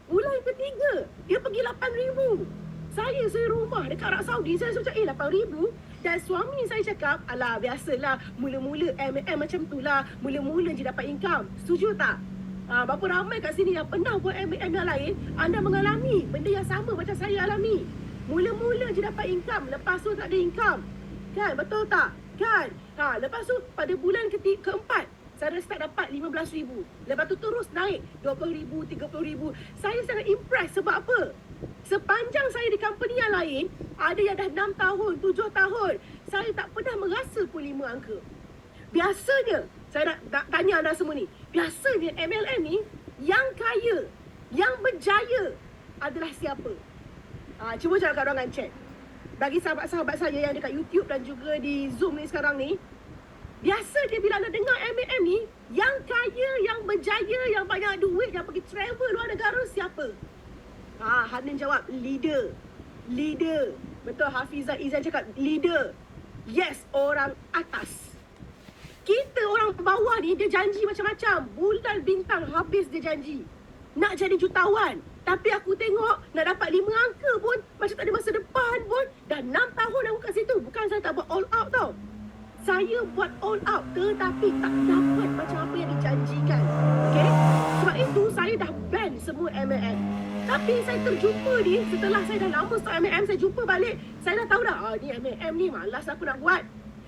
Bulan ketiga, dia pergi 8,000. Saya rumah dekat Arab Saudi, saya macam 8,000. Dan suami saya cakap, alah biasalah, mula-mula MLM macam tu lah. Mula-mula je dapat income. Setuju tak? Berapa ramai kat sini yang pernah buat MLM yang lain, anda mengalami benda yang sama macam saya alami. Mula-mula je dapat income, lepas tu tak ada income. Kan, betul tak? Kan? Lepas tu pada bulan keempat, saya start dapat 15,000. Lepas tu terus naik 20,000, 30,000. Saya sangat impress sebab apa? Sepanjang saya di company yang lain, ada yang dah 6 tahun, 7 tahun, saya tak pernah merasa pun 5 angka. Biasanya, saya nak tanya anda semua ni, biasanya MLM ni, yang kaya, yang berjaya adalah siapa? Cuba cakap kat ruangan chat. Bagi sahabat-sahabat saya yang dekat YouTube dan juga di Zoom ni sekarang ni, biasa dia bila anda dengar MLM ni, yang kaya, yang berjaya, yang banyak duit, yang pergi travel luar negara, siapa? Hanan jawab, leader. Leader. Betul, Hafizah Izan cakap, leader. Yes, orang atas. Kita orang bawah ni, dia janji macam-macam. Bulan bintang habis dia janji. Nak jadi jutawan. Tapi aku tengok, nak dapat 5 angka pun, macam tak ada masa depan pun. Dah 6 tahun aku kat situ. Bukan saya tak buat all out tau. Saya buat all out, tetapi tak dapat macam apa yang dijanjikan. Okay? Sebab itu, saya dah ban semua MLM. Tapi saya terjumpa ni, setelah saya dah lama start MLM, saya jumpa balik. Saya dah tahu dah, ni MLM ni malas aku nak buat.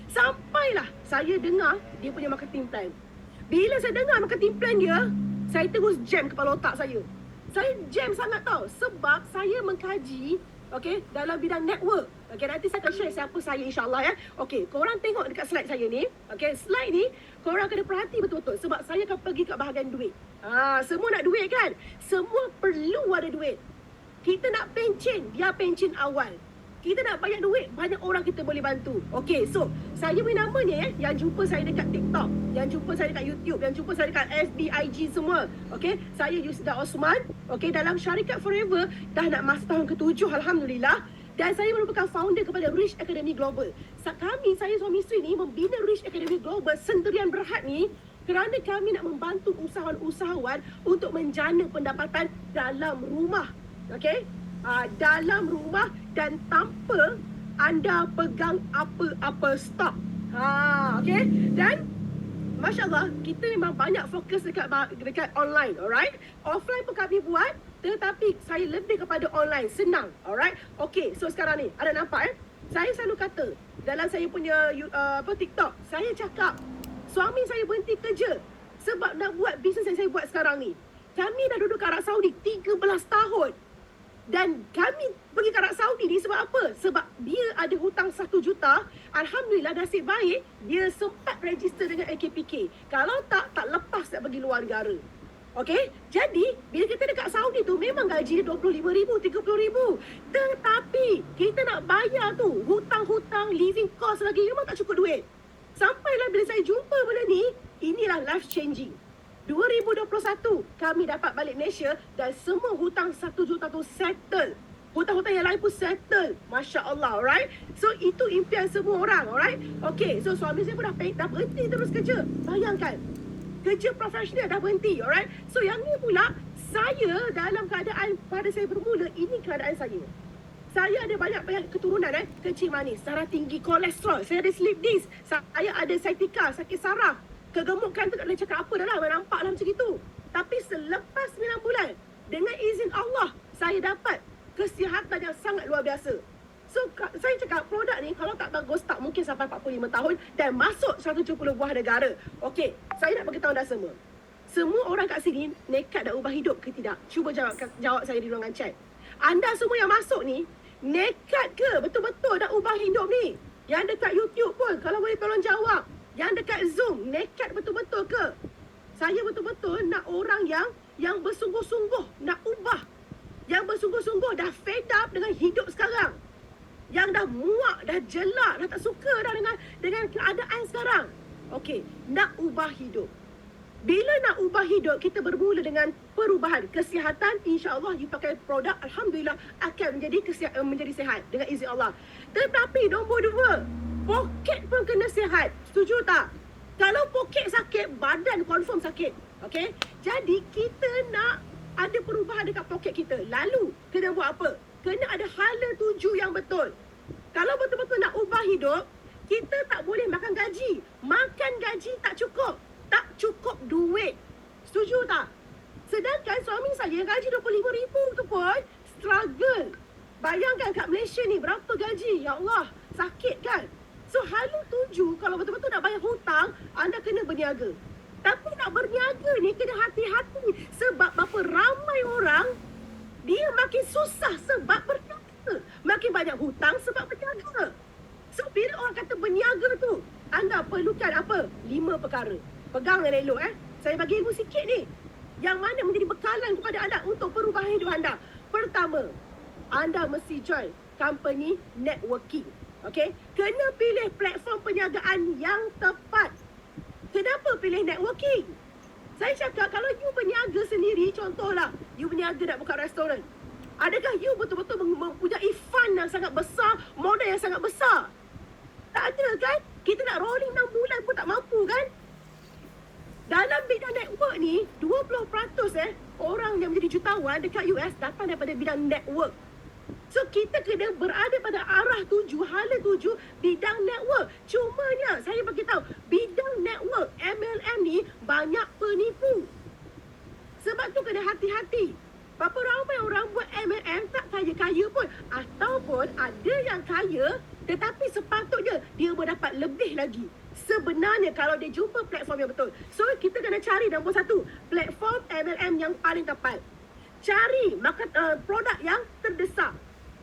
Sampailah saya dengar dia punya marketing plan. Bila saya dengar marketing plan dia, saya terus jam kepala otak saya. Saya jam sangat tau. Sebab saya mengkaji, okay, dalam bidang network. Okay, nanti saya akan share siapa saya insyaAllah ya. Okay, korang tengok dekat slide saya ni. Okay, slide ni, korang kena perhati betul-betul. Sebab saya akan pergi kat bahagian duit. Semua nak duit kan? Semua perlu ada duit. Kita nak pencen, dia pencen awal. Kita nak banyak duit, banyak orang kita boleh bantu. Okay, so saya punya nama ni yang jumpa saya dekat TikTok, yang jumpa saya dekat YouTube, yang jumpa saya dekat FB, IG semua. Okay, saya Yusda Osman. Okay, dalam syarikat Forever dah nak masuk tahun ke-7, Alhamdulillah. Dan saya merupakan founder kepada Rich Academy Global. Saya suami isteri ni membina Rich Academy Global sendirian berhad ni kerana kami nak membantu usahawan-usahawan untuk menjana pendapatan dalam rumah. Okay? Dalam rumah dan tanpa anda pegang apa-apa stok. Okay? Dan Masya Allah, kita memang banyak fokus dekat online, alright? Offline pun kami buat, tetapi saya lebih kepada online, senang, alright? Okay, so sekarang ni, ada nampak saya selalu kata, dalam saya punya TikTok, saya cakap, suami saya berhenti kerja sebab nak buat bisnes yang saya buat sekarang ni. Kami dah duduk kat Arab Saudi 13 tahun. Dan kami pergi ke Arab Saudi ni sebab apa? Sebab dia ada hutang 1 juta. Alhamdulillah nasib baik, dia sempat register dengan AKPK. Kalau tak lepas nak pergi luar negara. Okay? Jadi, bila kita dekat Saudi tu, memang gaji dia 25,000, 30,000. Tetapi, kita nak bayar tu, hutang-hutang, living cost lagi, memang tak cukup duit. Sampailah bila saya jumpa benda ni, inilah life changing. 2021, kami dapat balik Malaysia dan semua hutang 1 juta tu settle. Hutang-hutang yang lain pun settle. Masya Allah, alright? So, itu impian semua orang, alright? Okay, so suami saya pun dah berhenti terus kerja. Bayangkan, kerja profesional dah berhenti, alright? So, yang ni pula, saya dalam keadaan pada saya bermula, ini keadaan saya. Saya ada banyak keturunan, kencing manis, darah tinggi, kolesterol, saya ada slip disc, saya ada sciatica, sakit saraf. Kegemukan tu tak boleh cakap apa dah lah, nampak lah macam itu. Tapi selepas 9 bulan, dengan izin Allah, saya dapat kesihatan yang sangat luar biasa. So, saya cakap produk ni kalau tak bagus, tak mungkin sampai 45 tahun dan masuk 170 buah negara. Okey, saya nak beritahu anda semua. Semua orang kat sini nekat nak ubah hidup ke tidak? Cuba jawab saya di ruangan chat. Anda semua yang masuk ni, nekat ke betul-betul nak ubah hidup ni? Yang dekat YouTube pun, kalau boleh tolong jawab. Yang dekat Zoom, nekat betul-betul ke? Saya betul-betul nak orang yang bersungguh-sungguh nak ubah. Yang bersungguh-sungguh dah fed up dengan hidup sekarang. Yang dah muak, dah jelak, dah tak suka dah dengan keadaan sekarang. Okey, nak ubah hidup. Bila nak ubah hidup, kita bermula dengan perubahan. Kesihatan, insya-Allah you pakai produk, alhamdulillah akan menjadi sihat dengan izin Allah. Tetapi nombor 2, poket pun kena sihat. Setuju tak? Kalau poket sakit, badan confirm sakit. Okey? Jadi kita nak ada perubahan dekat poket kita. Lalu kena buat apa? Kena ada hala tuju yang betul. Kalau betul-betul nak ubah hidup, kita tak boleh makan gaji. Makan gaji tak cukup. Tak cukup duit. Setuju tak? Sedangkan suami saya gaji RM25,000 tu pun struggle. Bayangkan kat Malaysia ni berapa gaji? Ya Allah, sakit kan? So hala tuju, kalau betul-betul nak bayar hutang, anda kena berniaga. Tapi nak berniaga ni kena hati-hati. Sebab berapa ramai orang, dia makin susah sebab berniaga. Makin banyak hutang sebab berniaga. So bila orang kata berniaga tu, anda perlukan apa? 5 perkara. Pegang elok Saya bagi ilmu sikit ni. Yang mana menjadi bekalan kepada anda untuk perubahan hidup anda. Pertama, anda mesti join company networking. Okey? Kena pilih platform perniagaan yang tepat. Kenapa pilih networking? Saya cakap kalau you berniaga sendiri, contohlah, you berniaga nak buka restoran. Adakah you betul-betul mempunyai fund yang sangat besar, modal yang sangat besar? Tak ada kan? Kita nak rolling 6 bulan pun tak mampu kan? Dalam bidang network ni, 20% orang yang menjadi jutawan dekat US datang daripada bidang network. So kita kena berada pada arah tuju, hala tuju bidang network. Cumanya saya beritahu, bidang network MLM ni banyak penipu. Sebab tu kena hati-hati. Berapa ramai orang buat MLM tak kaya-kaya pun. Ataupun ada yang kaya tetapi sepatutnya dia berdapat lebih lagi. Sebenarnya kalau dia jumpa platform yang betul. So kita kena cari nombor 1, platform MLM yang paling tepat. Cari produk yang terdesak.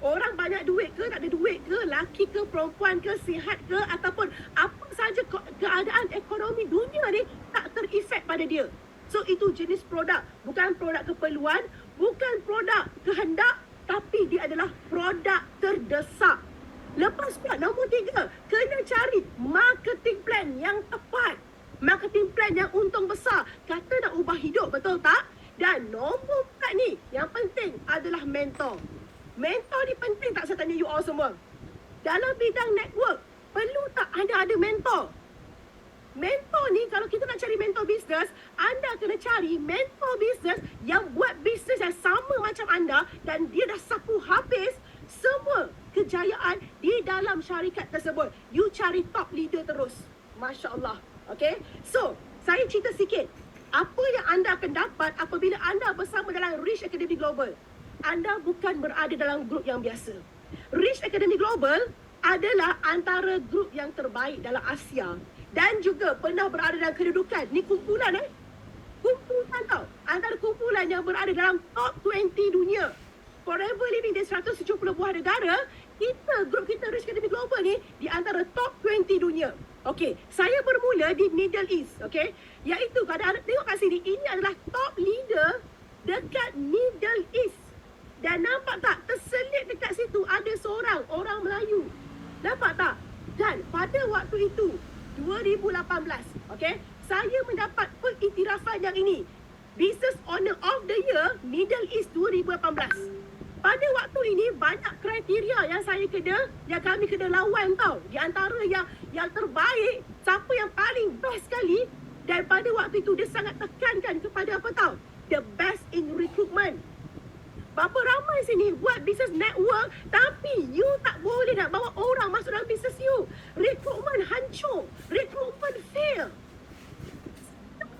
Orang banyak duit ke, tak ada duit ke, laki ke, perempuan ke, sihat ke, ataupun apa saja keadaan ekonomi dunia ni tak terefek pada dia. So itu jenis produk. Bukan produk keperluan, bukan produk kehendak, tapi dia adalah produk terdesak. Lepas pula nombor 3, kena cari marketing plan yang tepat. Marketing plan yang untung besar. Kata nak ubah hidup, betul tak? Dan nombor 4 ni, yang penting adalah mentor. Mentor ni penting tak, saya tanya you all semua? Dalam bidang network, perlu tak anda ada mentor? Mentor ni, kalau kita nak cari mentor bisnes, anda kena cari mentor bisnes yang buat bisnes yang sama macam anda dan dia dah sapu habis semua kejayaan di dalam syarikat tersebut. You cari top leader terus. Masya Allah. Okay? So, saya cerita sikit. Apa yang anda akan dapat apabila anda bersama dalam Rich Academy Global? Anda bukan berada dalam grup yang biasa. Rich Academy Global adalah antara grup yang terbaik dalam Asia. Dan juga pernah berada dalam kedudukan. Ni kumpulan kumpulan tau. Antara kumpulan yang berada dalam top 20 dunia. Forever Living di 170 buah negara. Grup kita Rich Academy Global ni di antara top 20 dunia. Okey, saya bermula di Middle East, okey. Iaitu kalau anda tengok kat sini, ini adalah top leader dekat Middle East. Dan nampak tak, terselit dekat situ ada seorang orang Melayu. Nampak tak? Dan pada waktu itu 2018, okey, saya mendapat pengiktirafan yang ini. Business Owner of the Year Middle East 2018. Pada waktu ini banyak kriteria yang kami kena lawan tau. Di antara yang terbaik, siapa yang paling best sekali, dan pada waktu itu dia sangat tekankan kepada apa tau? The best in recruitment. Berapa ramai sini buat bisnes network tapi you tak boleh nak bawa orang masuk dalam bisnes you. Recruitment hancur. Recruitment fail.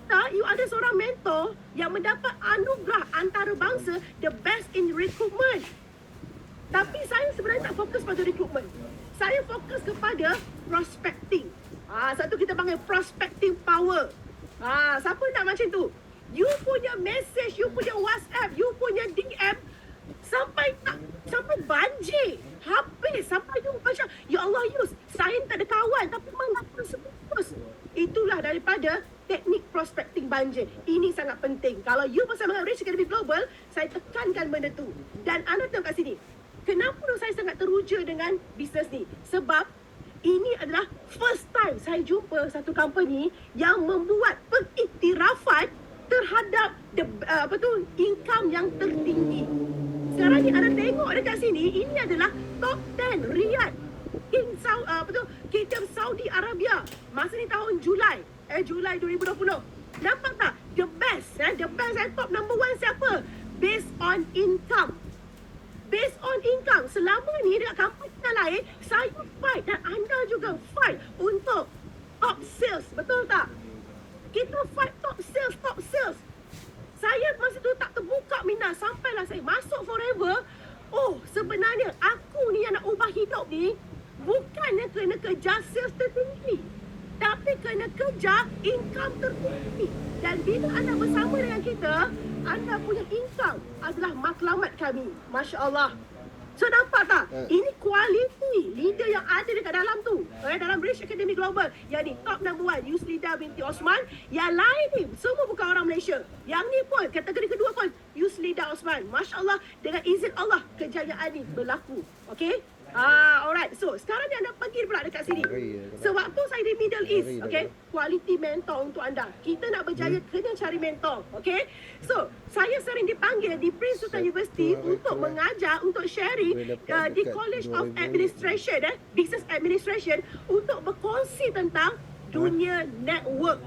Tak, you ada seorang mentor yang mendapat anugerah antarabangsa the best in recruitment. Tapi saya sebenarnya tak fokus pada recruitment. Saya fokus kepada prospecting. Satu kita panggil prospecting power. Siapa nak macam tu? You punya message, you punya WhatsApp, you punya DM sampai banjir. Habis sampai you macam ya Allah Yus, saya tak ada kawan tapi mengapa seputus. Itulah daripada teknik prospecting banjir. Ini sangat penting. Kalau you bersama dengan Rich Academy Global, saya tekankan benda tu. Dan anda tengok kat sini, kenapa saya sangat teruja dengan bisnes ni? Sebab ini adalah first time saya jumpa satu company yang membuat pengiktirafan terhadap income yang tertinggi. Sekarang ni anda tengok dekat sini, ini adalah top 10 Riyadh Kingdom Saudi Arabia masa ni tahun Julai 2020. Nampak tak? The best top number 1 siapa? Based on income. Selama ni dekat company lain, saya fight dan anda juga fight untuk top sales. Betul tak? Kita fight top sales. Saya masa tu tak terbuka minda sampailah saya masuk Forever. Oh, sebenarnya aku ni yang nak ubah hidup ni bukannya kena kejar sales tertinggi, tapi kena kejar income tertinggi. Dan bila anda bersama dengan kita, anda punya income adalah matlamat kami. Masya Allah. So nampak tak? Ini kualiti leader yang ada dekat dalam tu. Dalam Rich Academy Global. Yang ni top number 1, Yuslida binti Osman. Yang lain ni semua bukan orang Malaysia. Yang ni pun kategori kedua pun Yuslida Osman. Masya Allah, dengan izin Allah kejayaan ni berlaku. Okay? Alright. So sekarang ni anda pergi pula dekat sini. Sewaktu saya di Middle East, okay, quality mentor untuk anda. Kita nak berjaya kena cari mentor, okay. So saya sering dipanggil di Prince Sultan University untuk mengajar, untuk sharing di College of Administration, Business Administration, untuk berkongsi tentang dunia network,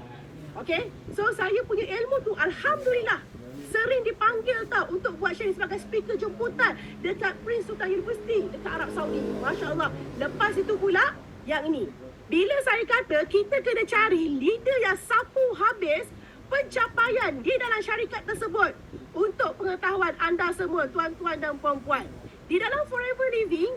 okay. So saya punya ilmu tu alhamdulillah sering dipanggil tau untuk buat sharing sebagai speaker jemputan dekat Prince Sultan University dekat Arab Saudi. Masya Allah. Lepas itu pula yang ini. Bila saya kata kita kena cari leader yang sapu habis pencapaian di dalam syarikat tersebut. Untuk pengetahuan anda semua, tuan-tuan dan puan-puan, di dalam Forever Living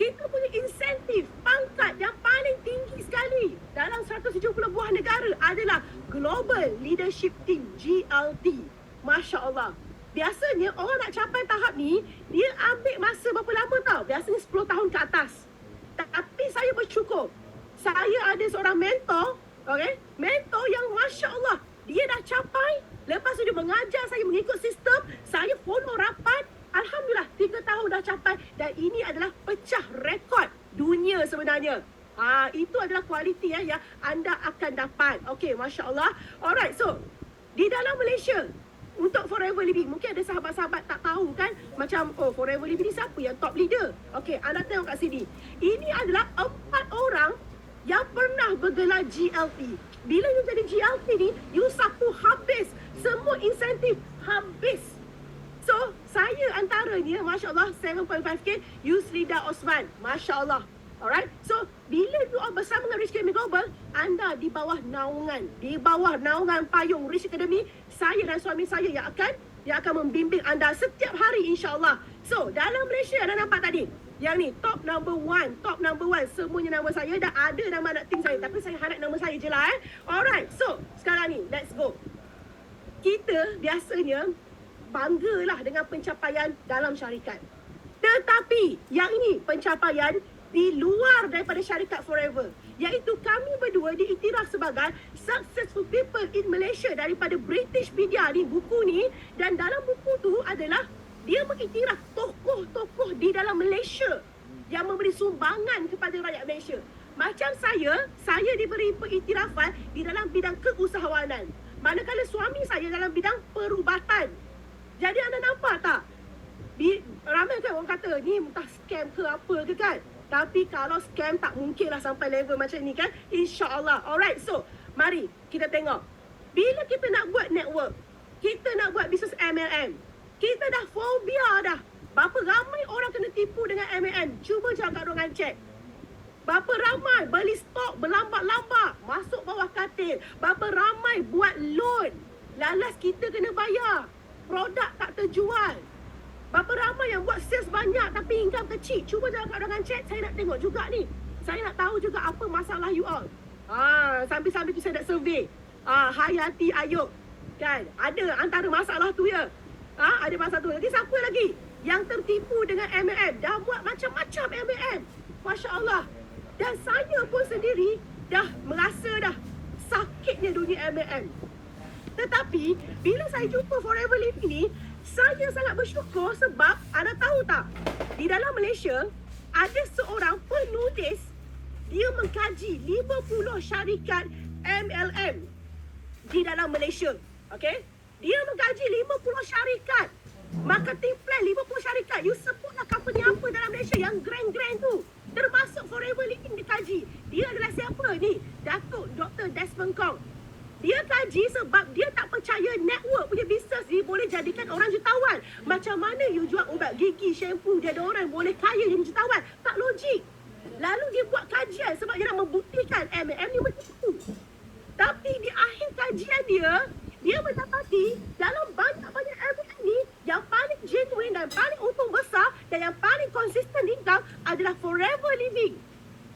kita punya insentif pangkat yang paling tinggi sekali dalam 170 buah negara adalah Global Leadership Team, GLT. Masya Allah. Biasanya orang nak capai tahap ni, dia ambil masa berapa lama tau? Biasanya 10 tahun ke atas. Tapi saya bersyukur. Saya ada seorang mentor, okay? Mentor yang Masya Allah, dia dah capai. Lepas tu dia mengajar saya mengikut sistem. Saya follow rapat. Alhamdulillah, 3 tahun dah capai. Dan ini adalah pecah rekod dunia sebenarnya. Itu adalah kualiti yang anda akan dapat. Okay, Masya Allah. Alright, so di dalam Malaysia, untuk Forever Living, mungkin ada sahabat-sahabat tak tahu kan, macam Forever Living ni siapa yang top leader. Okey, anda tengok kat sini. Ini adalah 4 orang yang pernah bergelar GLT. Bila you jadi GLT ni, you sapu habis semua insentif, habis. So, saya antaranya, Masya Allah, 7.5K, Yuslida Osman. Masya Allah. Alright, so bila you bersama dengan Rich Academy Global, anda di bawah naungan payung Rich Academy, saya dan suami saya yang akan membimbing anda setiap hari insya-Allah. So dalam Malaysia anda nampak tadi, yang ni top number 1, semuanya nama saya, dah ada nama anak tim saya, tapi saya harap nama saya je lah. Alright, so sekarang ni let's go. Kita biasanya banggalah dengan pencapaian dalam syarikat, tetapi yang ini pencapaian di luar daripada syarikat Forever, iaitu kami berdua diiktiraf sebagai Successful People in Malaysia daripada British Media ni, buku ni. Dan dalam buku tu adalah dia mengiktiraf tokoh-tokoh di dalam Malaysia yang memberi sumbangan kepada rakyat Malaysia. Macam saya diberi pengiktirafan di dalam bidang keusahawanan, manakala suami saya dalam bidang perubatan. Jadi anda nampak tak? Ramai kan orang kata ni entah scam ke apa ke kan. Tapi kalau scam tak mungkinlah sampai level macam ni kan, insya-Allah. Alright, so mari kita tengok. Bila kita nak buat network, kita nak buat bisnes MLM, kita dah fobia dah. Berapa ramai orang kena tipu dengan MLM? Cuba jangan kat ruangan chat. Berapa ramai beli stok berlambat-lambat, masuk bawah katil. Berapa ramai buat loan, lalas kita kena bayar, produk tak terjual. Berapa ramai yang buat sales banyak tapi income kecil. Cuba jangan kat ruangan chat, saya nak tengok juga ni. Saya nak tahu juga apa masalah you all. Sambil-sambil tu saya nak survey. Hayati Ayub, Kan? Ada antara masalah tu ya. Ada masalah tu. Lagi siapa lagi yang tertipu dengan MLM? Dah buat macam-macam MLM. Masya Allah. Dan saya pun sendiri dah merasa dah sakitnya dunia MLM. Tetapi bila saya jumpa Forever Living ni, saya sangat bersyukur sebab anda tahu tak, di dalam Malaysia ada seorang penulis, dia mengkaji 50 syarikat MLM di dalam Malaysia. Okay? Dia mengkaji 50 syarikat marketing plan, 50 syarikat. You sebutlah company apa dalam Malaysia yang grand-grand tu, termasuk Forever Living dikaji. Dia adalah siapa ni? Datuk Dr. Desmond Kong. Dia kaji sebab dia tak percaya network punya bisnes ni boleh jadikan orang jutawan. Macam mana you jual ubat gigi, shampoo, deodoran boleh kaya jadi jutawan? Tak logik. Lalu dia buat kajian sebab dia nak membuktikan MLM ni betul. Tapi di akhir kajian dia mendapati dalam banyak-banyak MLM ni, yang paling genuine dan paling untung besar dan yang paling konsisten income adalah Forever Living.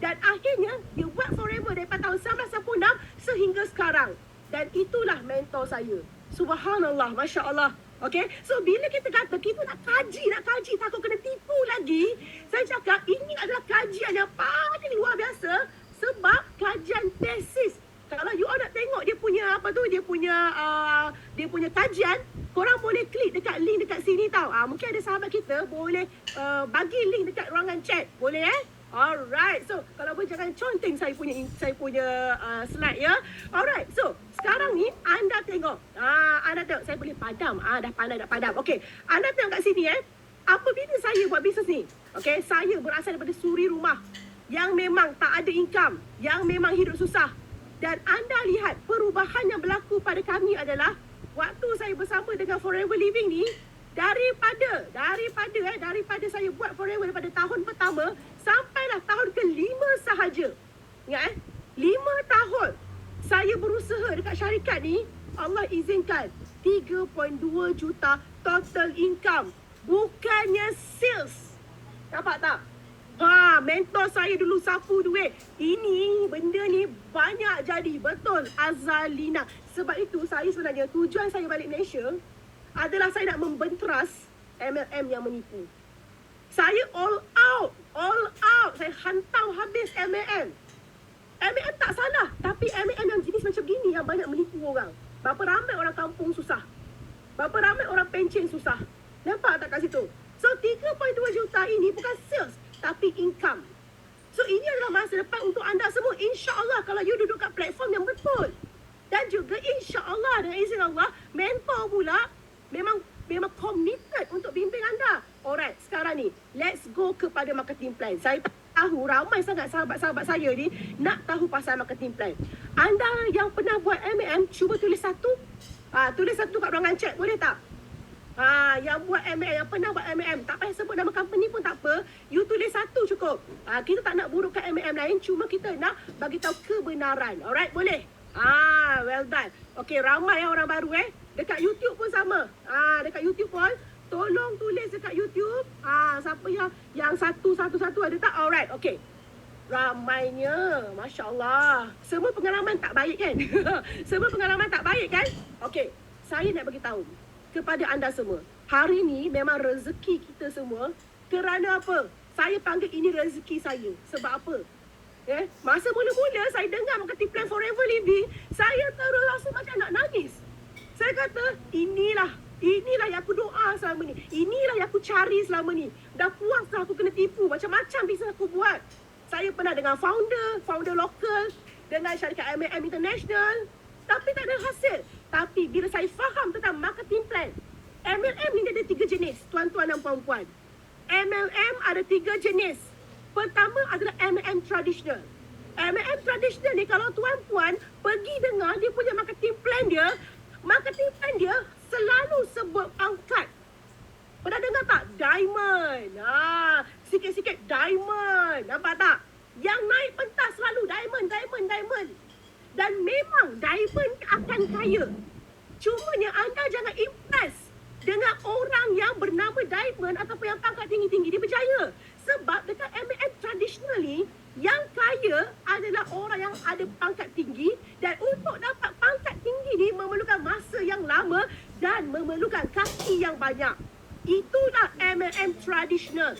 Dan akhirnya dia buat Forever daripada tahun 1996 sehingga sekarang. Dan itulah mentor saya. Subhanallah, Masya Allah. Okay, so bila kita kata kita nak kaji, takut kena tipu lagi, saya cakap ini adalah kajian yang paling luar biasa sebab kajian tesis. Kalau you all nak tengok dia punya dia punya kajian, korang boleh klik dekat link dekat sini tau. Mungkin ada sahabat kita boleh bagi link dekat ruangan chat. Boleh Alright. So, kalau boleh jangan conteng saya punya slide ya. Alright. So, sekarang ni anda tengok. Anda tengok saya boleh padam. Dah pandai dah padam. Okey. Anda tengok kat sini apabila saya buat bisnes ni. Okey, saya berasal daripada suri rumah yang memang tak ada income, yang memang hidup susah. Dan anda lihat perubahan yang berlaku pada kami adalah waktu saya bersama dengan Forever Living ni, daripada saya buat Forever daripada tahun pertama sampailah tahun ke-5 sahaja. Ingat 5 tahun saya berusaha dekat syarikat ni, Allah izinkan 3.2 juta total income. Bukannya sales. Nampak tak? Mentor saya dulu sapu duit. Ini benda ni banyak jadi. Betul, Azalina. Sebab itu saya sebenarnya tujuan saya balik Malaysia adalah saya nak membenteras MLM yang menipu. Saya all out. Saya hantam habis MLM. MLM tak salah, tapi MLM yang jenis macam gini yang banyak menipu orang. Berapa ramai orang kampung susah. Berapa ramai orang pencen susah. Nampak tak kat situ? So 3.2 juta ini bukan sales, tapi income. So ini adalah masa depan untuk anda semua. InsyaAllah kalau you duduk kat platform yang betul. Dan juga insyaAllah dengan izin Allah, mentor pula memang committed untuk bimbing anda. Alright, sekarang ni let's go kepada marketing plan. Saya tahu ramai sangat sahabat-sahabat saya ni nak tahu pasal marketing plan. Anda yang pernah buat MLM, cuba tulis satu. Tulis satu kat ruangan chat, boleh tak? Yang buat MLM, yang pernah buat MLM, tak payah sebut nama company pun tak apa. You tulis satu cukup. Kita tak nak burukkan MLM lain, cuma kita nak bagi tahu kebenaran. Alright, boleh? Well done. Okay, ramai orang baru dekat YouTube pun sama. Dekat YouTube pun tolong tulis dekat YouTube. Siapa yang satu ada tak? Alright, okay. Ramainya, Masya Allah. Semua pengalaman tak baik kan? Semua pengalaman tak baik kan? Okay, saya nak bagi tahu kepada anda semua. Hari ni memang rezeki kita semua. Kerana apa? Saya panggil ini rezeki saya. Sebab apa? Masa mula-mula saya dengar marketing plan Forever Living, saya terus rasa macam nak nangis. Saya kata, inilah yang aku doa selama ni. Inilah yang aku cari selama ni. Dah puas dah aku kena tipu. Macam-macam bisnes aku buat. Saya pernah dengan founder lokal, dengan syarikat MLM international, tapi tak ada hasil. Tapi bila saya faham tentang marketing plan, MLM ni ada 3 jenis, tuan-tuan dan puan-puan. MLM ada 3 jenis. Pertama adalah MLM traditional. MLM traditional ni kalau tuan-puan pergi dengar dia punya marketing plan dia selalu sebut pangkat. Pernah dengar tak? Diamond. Sikit-sikit diamond. Nampak tak? Yang naik pentas selalu diamond. Dan memang diamond akan kaya. Cumanya anda jangan impress dengan orang yang bernama diamond ataupun yang pangkat tinggi-tinggi. Dia berjaya. Sebab dekat MLM traditional ni, yang kaya adalah orang yang ada pangkat tinggi. Dan untuk dapat pangkat tinggi ni memerlukan masa yang lama dan memerlukan kaki yang banyak. Itulah MLM tradisional.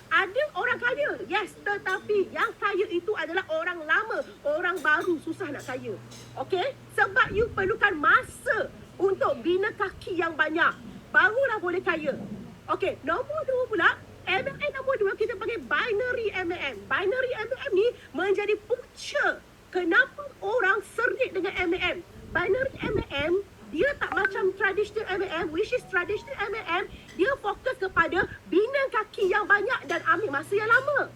Ada orang kaya, yes, tetapi yang kaya itu adalah orang lama, orang baru susah nak kaya. Okey? Sebab you perlukan masa untuk bina kaki yang banyak. Barulah boleh kaya. Okey, nombor 2 pula, MLM nombor 2 kita panggil binary MLM. Binary MLM ni menjadi punca kenapa orang serik dengan MLM. Binary MLM dia tak macam traditional MLM, which is traditional MLM, dia fokus kepada bina kaki yang banyak dan ambil masa yang lama.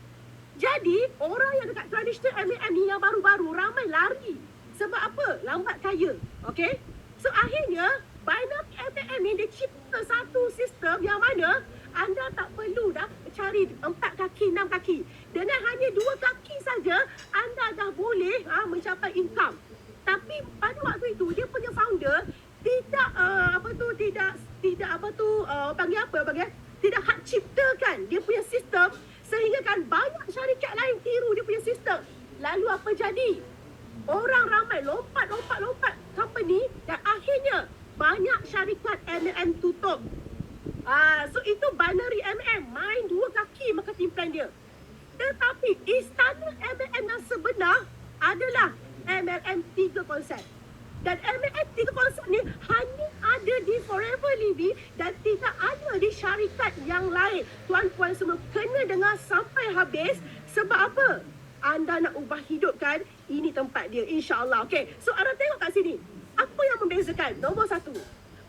Jadi, orang yang dekat traditional MLM ni yang baru-baru ramai lari. Sebab apa? Lambat kaya. Okay? So, akhirnya, binary MLM ni dia cipta satu sistem yang mana anda tak perlu dah cari 4 kaki, 6 kaki. Dengan hanya 2 kaki saja, anda dah boleh mencapai income. Tapi pada waktu itu, dia punya founder tidak tidak hak ciptakan dia punya sistem sehingga kan banyak syarikat lain tiru dia punya sistem. Lalu apa jadi? Orang ramai lompat company dan akhirnya banyak syarikat MLM tutup. So itu binary MLM, main 2 kaki marketing plan dia. Tetapi istana MLM yang sebenar adalah MLM 3 konsep. Dan MLM 3 konsep ni hanya ada di Forever Living dan tidak ada di syarikat yang lain. Tuan-puan semua kena dengar sampai habis. Sebab apa? Anda nak ubah hidup kan? Ini tempat dia, insya-Allah. Okey, so anda tengok kat sini. Apa yang membezakan? Nombor 1.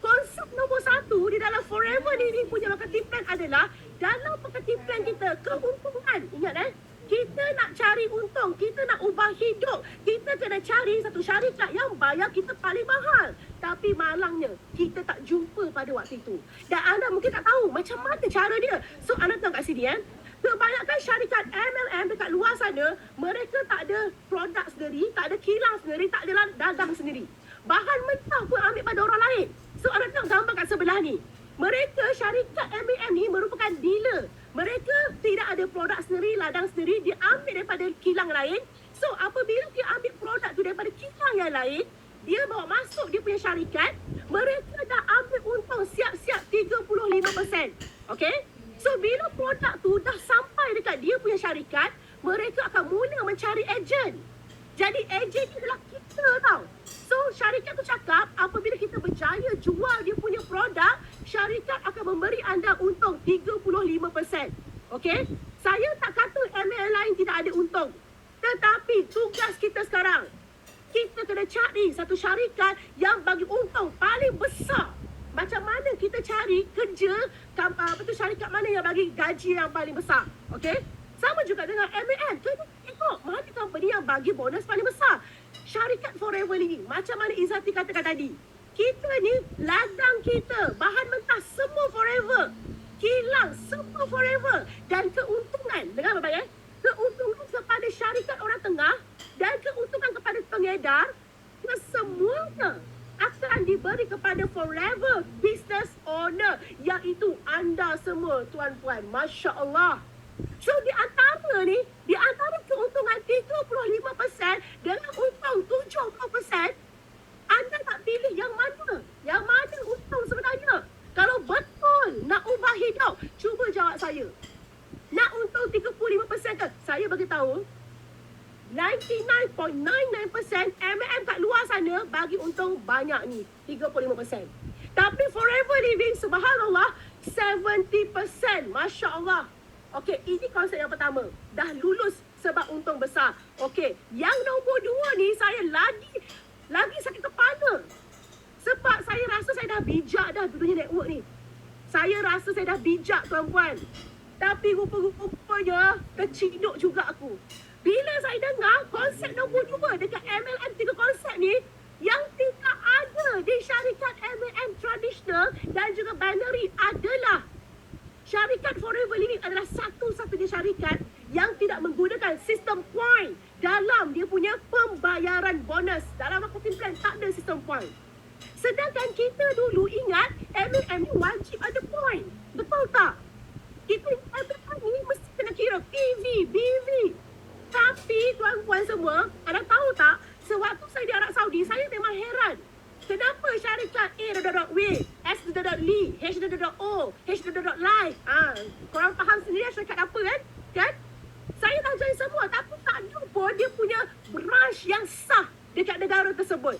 Konsep nombor 1 di dalam Forever Living punya marketing plan adalah dalam marketing plan kita, keuntungan. Ingat kita nak cari untung, kita nak ubah hidup, kita kena cari satu syarikat yang bayar kita paling mahal. Tapi malangnya, kita tak jumpa pada waktu itu. Dan anda mungkin tak tahu macam mana cara dia. So, anda tengok kat sini kebanyakan syarikat MLM dekat luar sana, mereka tak ada produk sendiri, tak ada kilang sendiri, tak ada dagang sendiri. Bahan mentah pun ambil pada orang lain. So, anda tengok gambar kat sebelah ni. Mereka, syarikat MLM ni merupakan dealer. Mereka tidak ada produk sendiri, ladang sendiri, dia ambil daripada kilang lain. So, apabila dia ambil produk tu daripada kilang yang lain, dia bawa masuk dia punya syarikat, mereka dah ambil untung siap-siap 35%. Okay? So, bila produk tu dah sampai dekat dia punya syarikat, mereka akan mula mencari ejen. Jadi, ejen ni adalah kita tau. So, syarikat tu cakap, apabila kita berjaya jual dia punya produk, syarikat akan memberi anda untung 35%. Okey? Saya tak kata MLM lain tidak ada untung. Tetapi tugas kita sekarang, kita kena cari satu syarikat yang bagi untung paling besar. Macam mana kita cari kerja, syarikat mana yang bagi gaji yang paling besar. Okey? Sama juga dengan MLM. Kena tengok mana company yang bagi bonus paling besar. Syarikat Forever Living, macam mana Izzati katakan tadi, kita ni ladang kita, bahan mentah semua forever, kilang semua forever, dan keuntungan, dengar baik-baik keuntungan kepada syarikat orang tengah dan keuntungan kepada pengedar, kesemuanya akan diberi kepada forever business owner, iaitu anda semua tuan-puan. Masya Allah. So di antara keuntungan 35% dengan untung 70%, anda nak pilih yang mana? Yang mana untung sebenarnya? Kalau betul nak ubah hidup, cuba jawab saya. Nak untung 35% ke? Saya bagi tahu 99.99% MLM kat luar sana bagi untung banyak ni, 35%. Tapi Forever Living, subhanallah, 70%. Masya Allah. Okey, ini konsep yang pertama. Dah lulus sebab untung besar. Okey, yang nombor 2 ni saya lagi sakit kepala. Sebab saya rasa saya dah bijak dah dunia network ni. Saya rasa saya dah bijak tuan-puan. Tapi rupa-rupanya terciduk juga aku. Bila saya dengar konsep nombor 2 dekat MLM 3 konsep ni, yang tidak ada di syarikat MLM tradisional dan juga binary adalah syarikat Forever Living adalah satu-satunya syarikat yang tidak menggunakan sistem point dalam dia punya pembayaran bonus. Dalam marketing plan tak ada sistem point. Sedangkan kita dulu ingat MLM ni wajib ada point. Betul tak? Kita MLM ni mesti kena kira PV, BV. Tapi tuan-puan semua, anda tahu tak? Sewaktu saya di Arab Saudi, saya memang heran. Kenapa syarikat A.W, S.Li, H.O, H.Live? Korang faham sendiri syarikat apa kan? Kan? Saya dah join semua tapi tak ada pun dia punya branch yang sah dekat negara tersebut.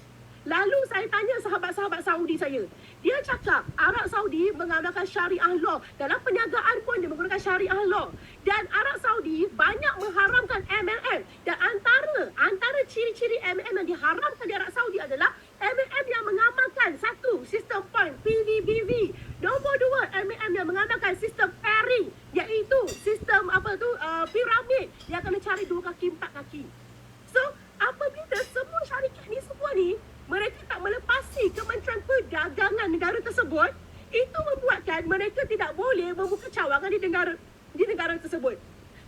Lalu saya tanya sahabat-sahabat Saudi saya. Dia cakap Arab Saudi menggunakan syariah law. Dalam perniagaan pun dia menggunakan syariah law. Dan Arab Saudi banyak mengharamkan MLM. Dan antara ciri-ciri MLM yang diharamkan di Arab Saudi adalah MLM yang mengamalkan satu, sistem point, PVBV. Nombor dua, MLM yang mengamalkan sistem pairing, iaitu sistem piramid yang kena cari 2 kaki, 4 kaki. So, apabila semua syarikat ni semua ni mereka tak melepasi Kementerian Perdagangan negara tersebut, itu membuatkan mereka tidak boleh membuka cawangan di negara tersebut.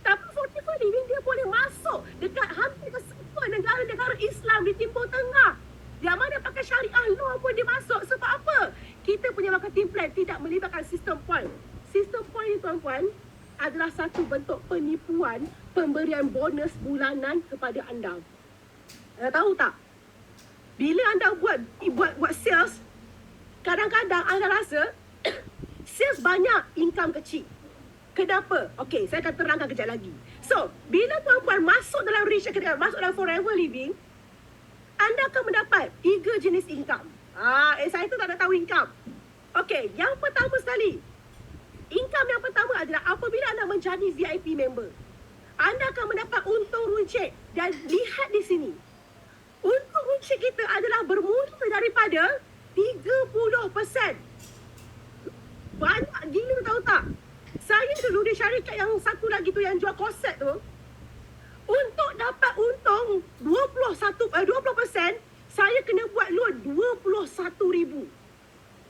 Tapi Fortify Living dia boleh masuk dekat hampir ke semua negara-negara Islam di Timur Tengah. Yang mana pakai syariah law pun dia masuk. Sebab apa? Kita punya marketing plan tidak melibatkan sistem point. Sistem point ni tuan-puan adalah satu bentuk penipuan pemberian bonus bulanan kepada anda. Anda tahu tak? Bila anda buat sales, kadang-kadang anda rasa sales banyak, income kecil. Kenapa? Okey, saya akan terangkan kejap lagi. So, bila tuan-puan masuk dalam masuk dalam Forever Living, anda akan mendapat 3 jenis income. Saya tu tak nak tahu income. Okey, yang pertama sekali, income yang pertama adalah apabila anda menjadi VIP member, anda akan mendapat untung runcit. Dan lihat di sini, untung runcit kita adalah bermula daripada 30%. Banyak gila, tahu tak? Saya dulu di syarikat yang satu lagi tu yang jual korset tu, untuk dapat untung 20%, saya kena buat loan 21,000.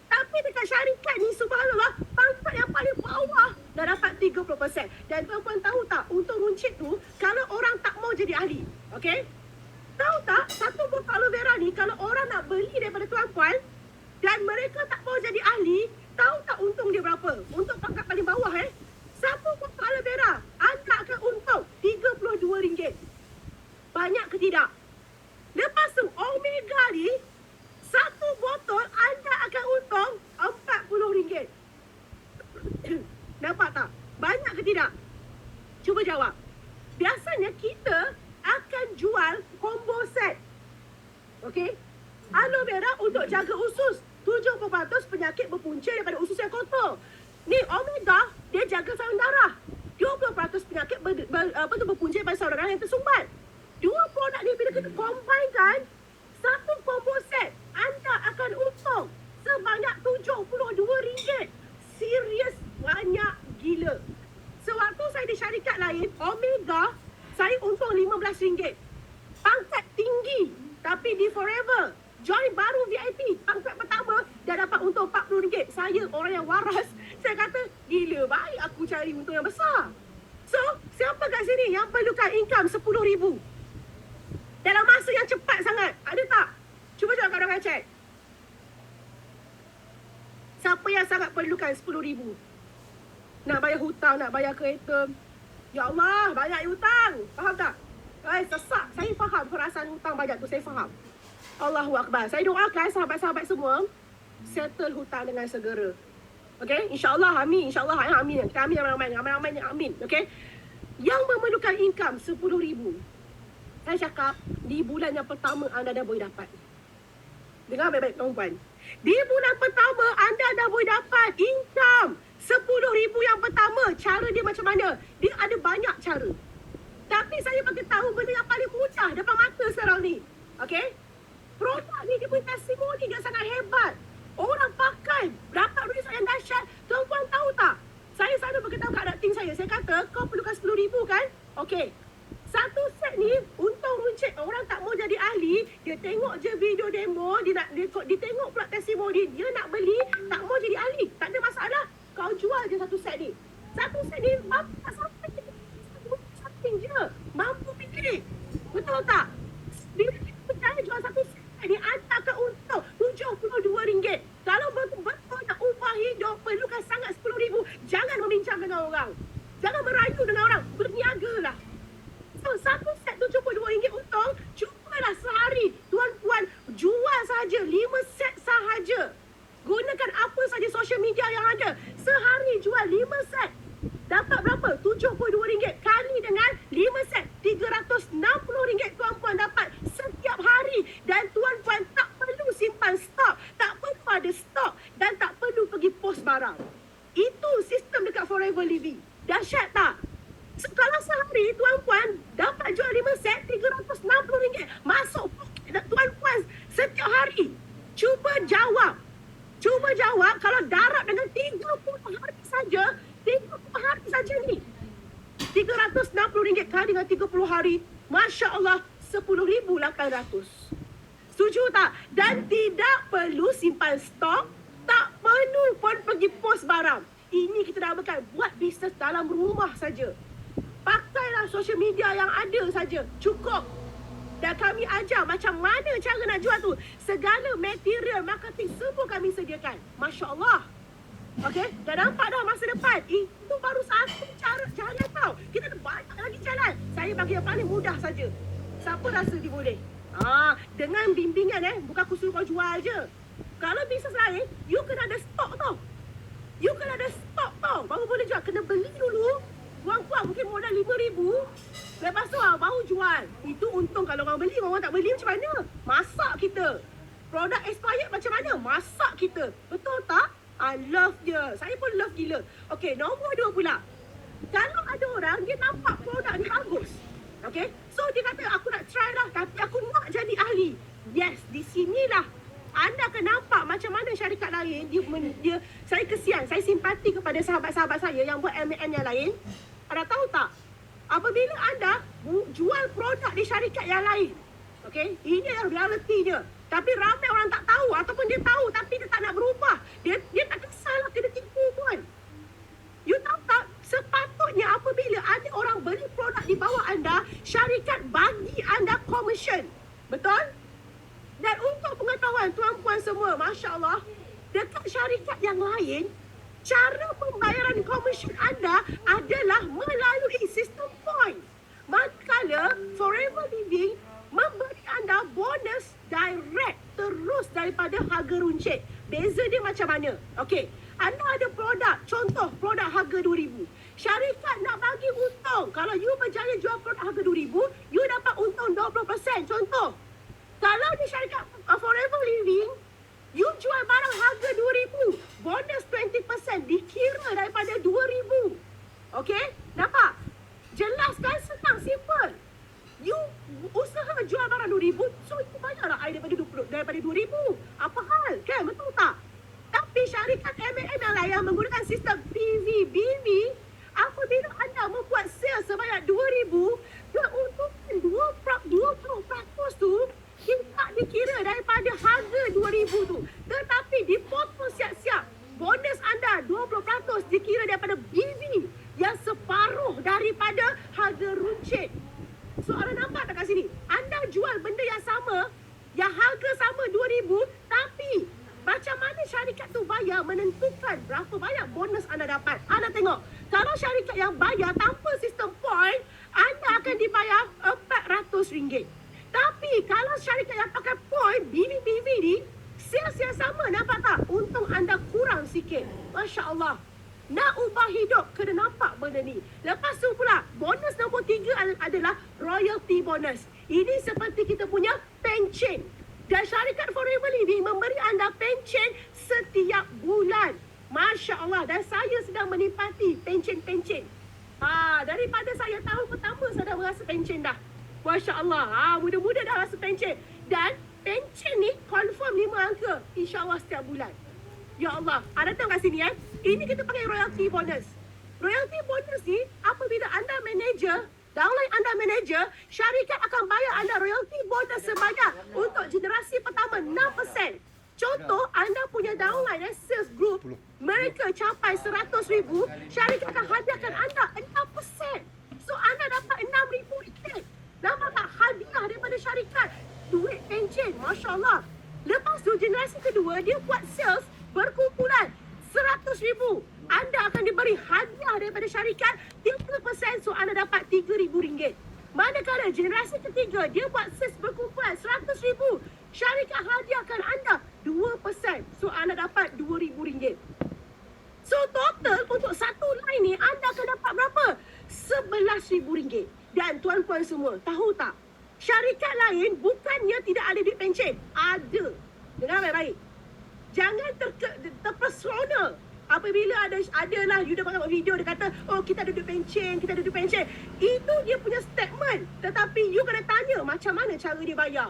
Tapi dekat syarikat ni, subhanallah, pangkat yang paling bawah dah dapat 30%. Dan tuan-puan tahu tak, untung runcit tu kalau orang tak mau jadi ahli. Okey? Tahu tak, satu botol aloe vera ni kalau orang nak beli daripada tuan-puan dan mereka tak mau jadi ahli, tahu tak untung dia berapa? Untuk pangkat paling bawah satu botol aloe vera, anda akan untung RM32. Banyak ke tidak? Lepas tu, Omega ni, satu botol anda akan untung RM40. Nampak tak? Banyak ke tidak? Cuba jawab. Biasanya kita akan jual combo set. Okey? Aloe vera untuk jaga usus. 70% penyakit berpunca daripada usus yang kotor. Ni Omega, dia jaga saluran darah. 20% penyakit berpunca daripada saluran darah yang tersumbat. Dua produk ni bila kita combinekan, satu combo set, anda akan untung sebanyak RM72. Serius banyak gila. Sewaktu saya di syarikat lain, Omega, saya untung RM15. Pangkat tinggi. Tapi di Forever, join baru VIP, pangkat pertama, dah dapat untung RM40. Saya orang yang waras, saya kata, gila baik aku cari untung yang besar. So, siapa kat sini yang perlukan income RM10,000? Dalam masa yang cepat sangat. Ada tak? Cuba jawab kat orang chat. Siapa yang sangat perlukan RM10,000? Nak bayar hutang, nak bayar kereta. Ya Allah, banyak hutang. Faham tak? Sesak. Saya faham perasaan hutang banyak tu. Saya faham. Allahu Akbar. Saya doakan sahabat-sahabat semua settle hutang dengan segera. Okay? InsyaAllah, amin. InsyaAllah, amin. Kita amin ramai-ramai. Amin. Okay? Yang memerlukan income RM10,000. Saya cakap, di bulan yang pertama anda dah boleh dapat. Dengar baik-baik tuan-puan. Di bulan pertama anda dah boleh dapat income RM10,000 yang pertama. Cara dia macam mana? Dia ada banyak cara. Tapi saya bagi tahu benda yang paling mudah depan mata sekarang ni. Okay? Produk ni dia punya testimoni dia sangat hebat. Orang pakai, dapat result yang dahsyat. Tuan-puan tahu tak? Saya selalu beritahu kat tim saya. Saya kata, kau perlukan RM10,000 kan? Okay. Satu set ni, untung runcit. Orang tak mau jadi ahli, dia tengok je video demo, dia tengok pula testimoni, dia nak beli, tak mau jadi ahli. Tak ada masalah. Kau jual je satu set ni. Satu set ni, mampu tak sampai something je. Mampu fikir. Betul tak? Bila kita percaya jual satu set ni, anda akan untung RM72. Kalau betul-betul nak ubah hidup, perlukan sangat RM10,000. Jangan membincang dengan orang. Jangan merayu dengan orang. Berniagalah. So, satu set RM72 untung, cubalah sehari tuan-puan jual saja 5 set social media yang ada. Sehari jual 5 set. Dapat berapa? RM72 kali dengan 5 set. RM360 tuan-puan dapat setiap hari. Dan tuan-puan tak perlu simpan stok. Tak perlu ada stok. Dan tak perlu pergi post barang. Itu sistem dekat Forever Living. Dahsyat tak? So, kalau sehari tuan-puan dapat jual 5 set RM360 masuk poket tuan-puan setiap hari. Cuba jawab kalau darab dengan 30 hari saja, 30 hari saja ni. RM360 kali dengan 30 hari, Masya Allah, RM10,800. Setuju tak? Dan tidak perlu simpan stok, tak perlu pun pergi post barang. Ini kita namakan buat bisnes dalam rumah saja. Pakailah social media yang ada saja. Cukup. Dan kami ajar macam mana cara nak jual tu. Segala material marketing semua kami sediakan. Masya Allah. Okey? Dan nampak dah masa depan. Itu baru satu cara jalan tau. Kita ada banyak lagi jalan. Saya bagi yang paling mudah saja. Siapa rasa dia boleh? Dengan bimbingan bukan aku suruh kau jual je. Kalau bisnes lain, you kena ada stok tau. Baru boleh jual. Kena beli dulu. Puan-puan mungkin modal RM5,000. Lepas tu baru jual. Itu untung kalau orang beli. Orang tak beli macam mana? Masak kita. Produk expired macam mana? Masak kita. Betul tak? I love dia. Saya pun love gila. Okey, nombor 2 pula. Kalau ada orang, dia nampak produk ni bagus. Okey? So, dia kata, aku nak try lah. Tapi aku nak jadi ahli. Yes, di sinilah anda akan nampak macam mana syarikat lain, saya kesian, saya simpati kepada sahabat-sahabat saya yang buat MLM yang lain. Anda tahu tak? Apabila anda jual produk di syarikat yang lain, okay, ini yang realitinya. Tapi ramai orang tak tahu ataupun dia tahu tapi dia tak nak berubah. Dia tak kesal kena tipu pun. You tahu tak? Sepatutnya apabila ada orang beli produk di bawah anda, syarikat bagi anda commission. Betul? Dan untuk pengetahuan tuan-puan semua, Masya Allah, dekat syarikat yang lain, cara pembayaran komisen anda adalah melalui sistem point. Manakala Forever Living memberi anda bonus direct terus daripada harga runcit. Beza dia macam mana? Okey, anda ada produk, contoh produk harga RM2,000. Syarikat nak bagi untung. Kalau you berjaya jual produk harga RM2,000, you dapat untung 20%. Contoh, kalau di syarikat Forever Living, you jual barang harga RM2,000, bonus 20% dikira daripada RM2,000. Okey? Nampak? Jelas kan? Senang, simple. You usaha jual barang RM2,000, so you bayarlah daripada RM2,000. Apa hal? Kan? Betul tak? Tapi syarikat MLM yang lain yang menggunakan sistem PVBV, apabila anda membuat sales sebanyak RM2,000, keuntungan 20% tu tak dikira daripada harga RM2,000 tu. Tetapi dipotong siap-siap. Bonus anda 20% dikira daripada BV yang separuh daripada harga runcit. So, anda nampak tak kat sini? Anda jual benda yang sama, yang harga sama RM2,000, tapi macam mana syarikat tu bayar menentukan berapa banyak bonus anda dapat. Anda tengok, kalau syarikat yang bayar tanpa sistem point, anda akan dibayar RM400. Tapi kalau syarikat yang pakai point, BV ni, sales yang sama, nampak tak? Untung anda kurang sikit. Masya Allah. Nak ubah hidup, kena nampak benda ni. Lepas tu pula, bonus nombor 3 adalah royalty bonus. Ini seperti kita punya pencen. Dan syarikat Forever Living memberi anda pencen setiap bulan. Masya Allah. Dan saya sedang menikmati pencen-pencen. Daripada saya tahun pertama, saya dah merasa pencen dah. Masya Allah. Muda-muda dah rasa pencen. Dan pencen ni confirm 5 angka. InsyaAllah setiap bulan. Ya Allah. Datang kat sini Ini kita panggil royalty bonus. Royalty bonus ni, apabila anda manager, downline anda manager, syarikat akan bayar anda royalty bonus sebanyak untuk generasi pertama 6%. Contoh, anda punya downline sales group, mereka capai 100,000, syarikat akan hadiahkan anda 6%. So, anda dapat RM6,000. Nampak tak hadiah daripada syarikat? Duit pencen, Masya Allah. Lepas tu, generasi kedua, dia buat sales berkumpulan 100,000. Anda akan diberi hadiah daripada syarikat 3%, so anda dapat RM3,000. Manakala generasi ketiga, dia buat sales berkumpulan 100,000. Syarikat hadiahkan anda 2%, so anda dapat RM2,000. So total untuk satu line ni anda akan dapat berapa? RM11,000. Dan tuan-puan semua, tahu tak? Syarikat lain bukannya tidak ada duit pencen. Ada. Dengar baik-baik. Jangan terpesona apabila adalah you dah tengok video dia kata, oh kita ada duit pencen, kita ada duit pencen. Itu dia punya statement. Tetapi you kena tanya macam mana cara dia bayar.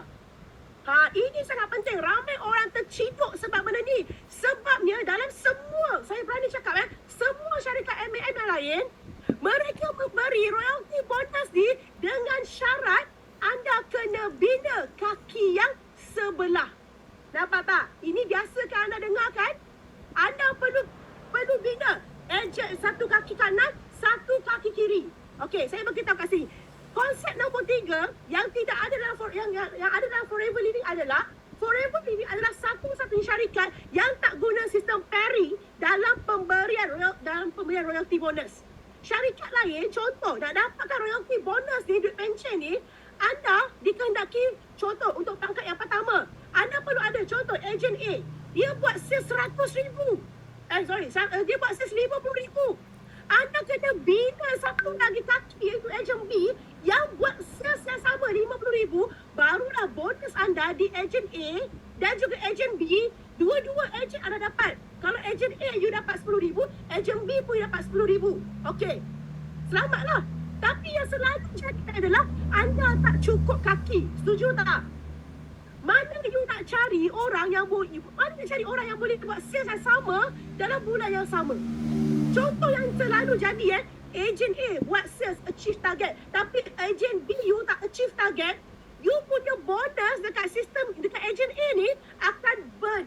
Ini sangat penting. Ramai orang terciduk sebab benda ni. Sebabnya dalam semua, saya berani cakap semua syarikat MLM yang lain, mereka memberi royalty bonus ni dengan syarat anda kena bina kaki yang sebelah. Nampak tak? Ini biasa kan anda dengar kan? Anda perlu bina satu kaki kanan, satu kaki kiri. Okey, saya beritahu kat sini. Konsep nombor 3 yang tidak ada dalam yang ada dalam Forever Living adalah satu-satunya syarikat yang tak guna sistem peri dalam pemberian royalty bonus. Syarikat lain, contoh, nak dapatkan royalty bonus ni, duit pencen ni, anda dikehendaki, contoh, untuk pangkat yang pertama, anda perlu ada, contoh, ejen A, dia buat sales RM100,000. Dia buat sales RM50,000. Anda kena bina satu lagi kaki, iaitu ejen B, yang buat sales yang sama RM50,000, barulah bonus anda di ejen A dan juga ejen B, dua-dua ejen anda dapat. Kalau ejen A you dapat RM10,000, ejen B pun dapat RM10,000. Okey, selamatlah. Tapi yang selalu jadi adalah anda tak cukup kaki. Setuju tak? Mana you nak cari orang yang boleh buat sales yang sama dalam bulan yang sama? Contoh yang selalu jadi ejen A buat sales achieve target, tapi ejen B you tak achieve target, you punya bonus dekat sistem, dekat ejen A ni akan burn.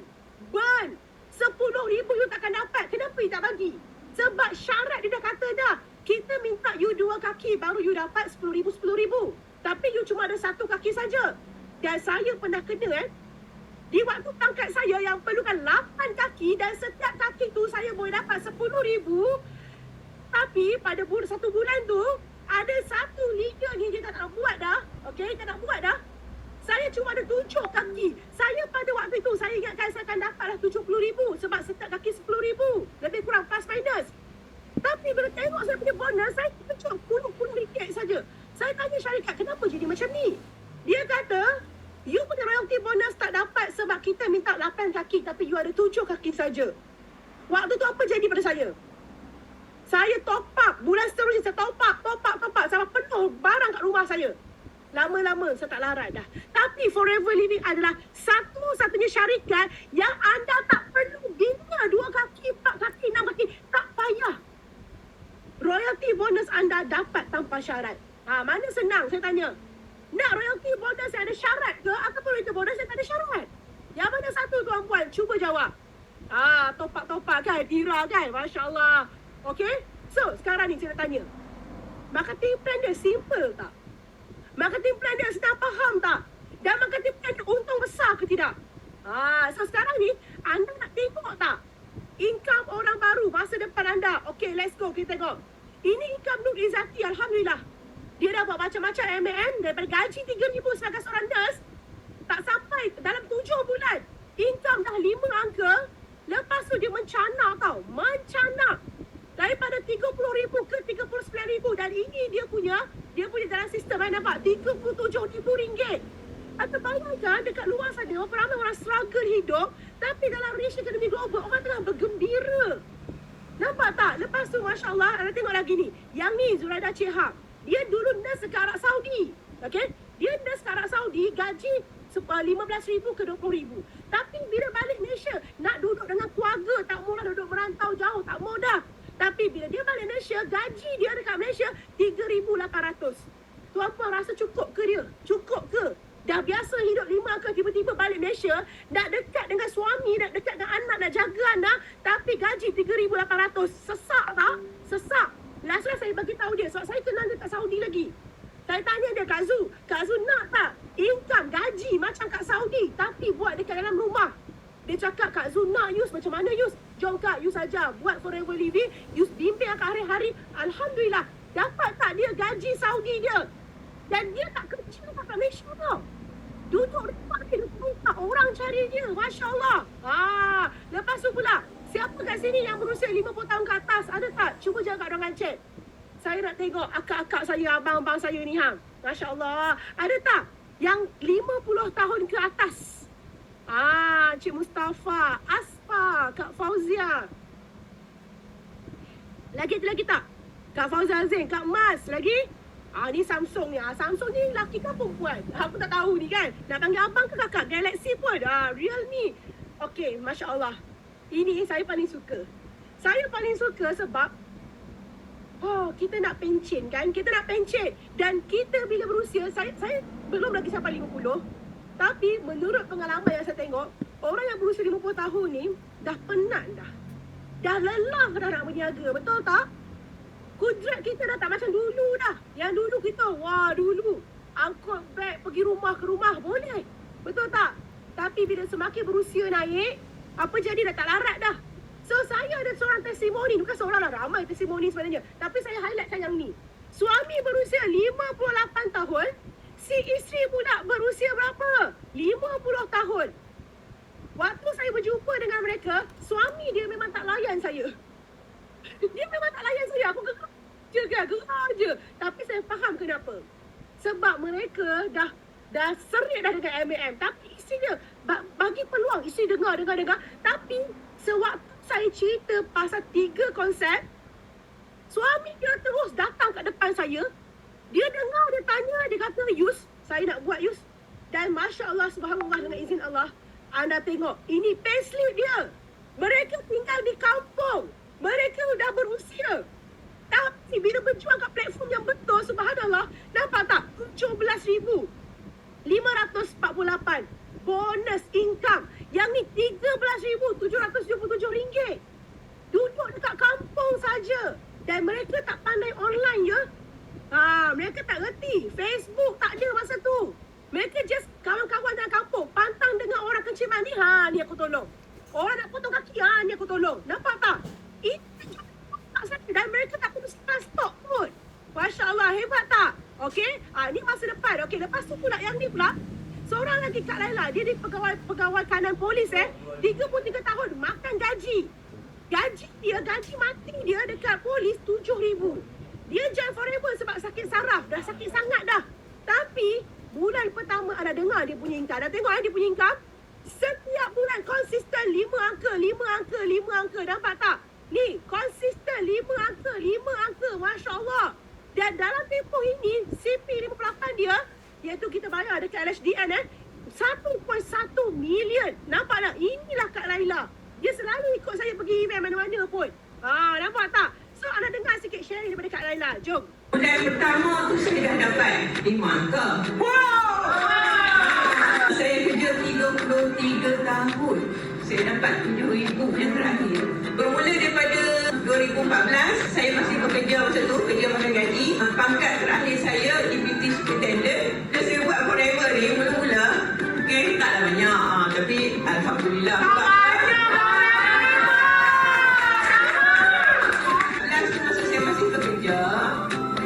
RM10,000 you takkan dapat. Kenapa you tak bagi? Sebab syarat dia dah kata dah, kita minta you 2 kaki baru you dapat RM10,000. Tapi you cuma ada 1 kaki saja. Dan saya pernah kena di waktu pangkat saya yang perlukan 8 kaki dan setiap kaki tu saya boleh dapat RM10,000. Tapi pada satu bulan tu ada satu leader ni dia tak nak buat dah. Okey, tak nak buat dah. Saya cuma ada 7 kaki. Saya pada waktu itu saya ingatkan saya akan dapatlah RM70,000 sebab setiap kaki RM10,000. Lebih kurang plus minus. Tapi bila tengok saya punya bonus, saya cuma RM10 saja. Saya tanya syarikat, kenapa jadi macam ni? Dia kata, you punya royalty bonus tak dapat sebab kita minta 8 kaki tapi you ada 7 kaki saja. Waktu tu apa jadi pada saya? Saya top up. Bulan seterusnya saya top up. Sampai penuh barang kat rumah saya. Lama-lama saya tak larat dah. Tapi Forever Living adalah satu-satunya syarikat yang anda tak perlu bina 2 kaki, 4 kaki, 6 kaki. Tak payah. Royalty bonus anda dapat tanpa syarat. Mana senang saya tanya. Nak royalty bonus yang ada syarat ke ataupun royalty bonus yang tak ada syarat? Yang mana satu tuan-puan? Cuba jawab. Top up kan? Ira kan? Masya Allah. Okay? So, sekarang ni saya nak tanya. Marketing plan dia simple tak? Marketing plan dia senang faham tak? Dan marketing plan dia untung besar ke tidak? So sekarang ni, anda nak tengok tak? Income orang baru masa depan anda. Okay, let's go. Kita tengok. Ini income Nur Izzati, Alhamdulillah. Dia dah buat macam-macam MLM daripada gaji RM3,000 sebagai seorang nurse. Tak sampai dalam 7 bulan. Income dah 5 angka. Lepas tu dia mencana tau. Mencana. Daripada RM30,000 ke RM39,000. Dan ini dia punya dalam sistem nampak RM37,000. Atau bayangkan dekat luar sana berapa ramai orang struggle hidup. Tapi dalam Malaysia ekonomi global orang tengah bergembira. Nampak tak? Lepas tu Masya Allah, anda tengok lagi ni. Yang ni Zuraida Chehab. Dia dulu nurse dekat Arab Saudi. Okay? Dia nurse kat Arab Saudi, gaji RM15,000 ke RM20,000. Tapi bila balik Malaysia, nak duduk dengan keluarga, tak maulah duduk merantau jauh, tak mau dah. Tapi bila dia balik Malaysia, gaji dia dekat Malaysia RM3,800. Tuan-puan rasa cukup ke dia? Cukup ke? Dah biasa hidup 5 angka, tiba-tiba balik Malaysia, nak dekat dengan suami, nak dekat dengan anak, nak jaga anak, tapi gaji RM3,800. Sesak tak? Sesak. Last saya bagi tahu dia, sebab saya kenal dekat Saudi lagi. Saya tanya dia, Kak Zu nak tak income gaji macam kat Saudi tapi buat dekat dalam rumah? Dia cakap, Kak Zu nak Yus, macam mana Yus? Jom Kak, Yus saja buat Forever Living, Yus bimbing kat hari-hari. Alhamdulillah, dapat tak dia gaji Saudi dia? Dan dia tak kerja kat Malaysia tau. Duduk rumah dia, orang cari dia, Masya Allah. Lepas tu pula, siapa siapa kat sini yang berusia 50 tahun ke atas? Ada tak? Cuba jangan kat orang chat. Saya nak tengok akak-akak saya, abang-abang saya ni hang. Masya Allah. Ada tak yang 50 tahun ke atas? Cik Mustafa, Asfa, Kak Fauzia. Lagi tak? Kak Fauzia Zain, Kak Mas, lagi? Ni Samsung ni. Samsung ni lelaki ke perempuan? Aku tak tahu ni kan. Nak panggil abang ke kakak? Galaxy pun. Realme. Okey, Masya Allah. Ini saya paling suka. Saya paling suka sebab kita nak pencen kan? Kita nak pencen. Dan kita bila berusia, saya belum lagi sampai 50. Tapi menurut pengalaman yang saya tengok, orang yang berusia 50 tahun ni dah penat dah. Dah lelah dah nak berniaga. Betul tak? Kudrat kita dah tak macam dulu dah. Yang dulu kita, dulu angkut beg pergi rumah ke rumah boleh. Betul tak? Tapi bila semakin berusia naik, apa jadi dah tak larat dah. So saya ada seorang testimoni, bukan seorang lah, ramai testimoni sebenarnya. Tapi saya highlightkan yang ni. Suami berusia 58 tahun, si isteri pula berusia berapa? 50 tahun. Waktu saya berjumpa dengan mereka, suami dia memang tak layan saya. Dia memang tak layan saya. Aku gerak je. Tapi saya faham kenapa. Sebab mereka dah serik dah dengan MAM. Tapi isteri dia bagi peluang. Isteri dengar. Tapi sewaktu saya cerita pasal 3 konsep, suami dia terus datang kat depan saya. Dia dengar, dia tanya, dia kata, Yus, saya nak buat Yus. Dan Masya Allah, subhanallah, dengan izin Allah, anda tengok, ini payslip dia. Mereka tinggal di kampung. Mereka dah berusia. Tapi bila berjuang kat platform yang betul, subhanallah, nampak tak? 17,548 bonus income. Yang ni 13,777 ringgit. Duduk dekat kampung saja. Dan mereka tak pandai online ya. Mereka tak reti. Facebook tak ada masa tu. Mereka just kawan-kawan dalam kampung. Pantang dengan orang kenciman ni. Ni aku tolong. Orang nak potong kaki. Ni aku tolong. Nampak tak? Itu dan mereka tak putus stok pun. Masya Allah, hebat tak? Okey, ni masa depan. Okey, lepas tu pula yang ni pula, seorang lagi Kak Laila, dia pegawai kanan polis 33 tahun, makan gaji. Gaji mati dia dekat polis 7,000. Dia join forever sebab sakit saraf, dah sakit sangat dah. Tapi bulan pertama anda dengar dia punya income. Dah tengok dia punya income? Setiap bulan konsisten 5 angka. Nampak tak? Ni, konsisten 5 angka. Masya Allah. Dan dalam tempoh ini, CP58 dia, iaitu kita bayar dekat LHDN 1.1 million. Nampak tak? Inilah Kak Laila. Dia selalu ikut saya pergi event mana-mana pun. Nampak tak? So, anda dengar sikit sharing daripada Kak Laila. Jom. Bulan pertama tu saya dah dapat 5 angka. Wow! Saya kerja 33 tahun. Saya dapat 7,000 yang terakhir. Bermula daripada 2014, saya masih bekerja masa tu, kerja makan gaji. Pangkat terakhir saya Deputy Superintendent. Dan saya buat forever ni, mula-mula. Taklah banyak. Tapi Alhamdulillah. Masa saya masih bekerja,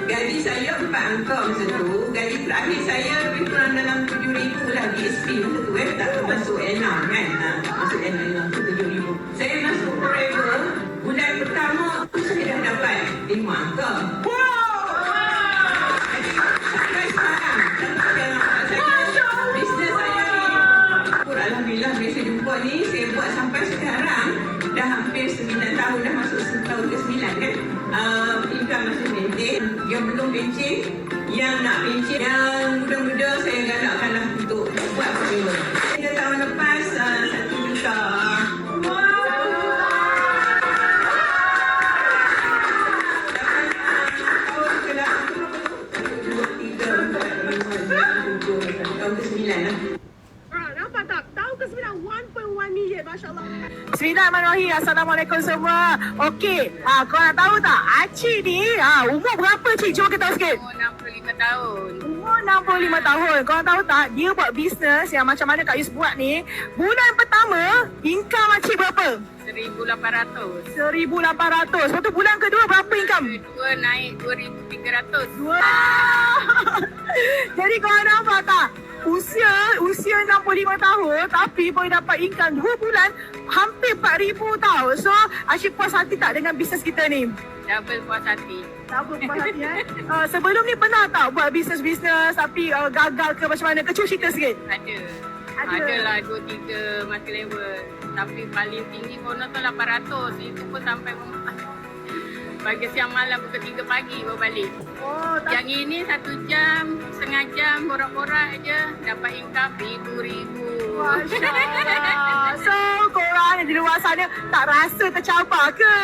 gaji saya 4 angka masa tu. Gaji terakhir saya lebih kurang dalam 7,000 lah DSP masa tu. Tak termasuk N6 kan. Tak masuk N6 tu 7,000. Saya masuk forever. Bulan pertama tu saya dah dapat 5 angka. Jadi sampai sekarang, bisnes saya ni, alhamdulillah bila saya jumpa ni, saya buat sampai sekarang. Dah hampir 9 tahun, dah masuk tahun ke-9 kan. Income masih maintain. Yang belum pencen, yang nak pencen, yang muda-muda saya galakkanlah untuk buat forever. Saya tahun lepas 1 juta. Tahun ke-9 lah. Nampak tak? Tahun ke-9, 1.1 million. Masya Allah. Bismillahirrahmanirrahim. Assalamualaikum semua. Okey, korang tahu tak? Acik ni, umur berapa cik? Cuba kita tahu sikit. Umur 65 tahun. Umur 65 tahun. Korang tahu tak? Dia buat bisnes yang macam mana Kak Yus buat ni. Bulan pertama, income acik berapa? 1,800. 1,800. Lepas tu bulan kedua berapa income? Kedua naik 2,300. Wah. Jadi korang nampak tak? usia 65 tahun tapi boleh dapat income 2 bulan hampir 4,000 tau. So Asyik puas hati tak dengan bisnes kita ni? Double puas hati. Tak apa, puas hati sebelum ni pernah tak buat bisnes tapi gagal ke macam mana? Kecil cerita sikit. Ada. Ada. Adalah 2-3 market level. Tapi paling tinggi konon tu 800. Itu pun sampai bagi siang malam pukul 3 pagi baru balik. Oh, Yang ini 1 jam, setengah jam borak-borak je dapat income ribu-ribu. Masya Allah. So korang yang di luar sana tak rasa tercabar ke?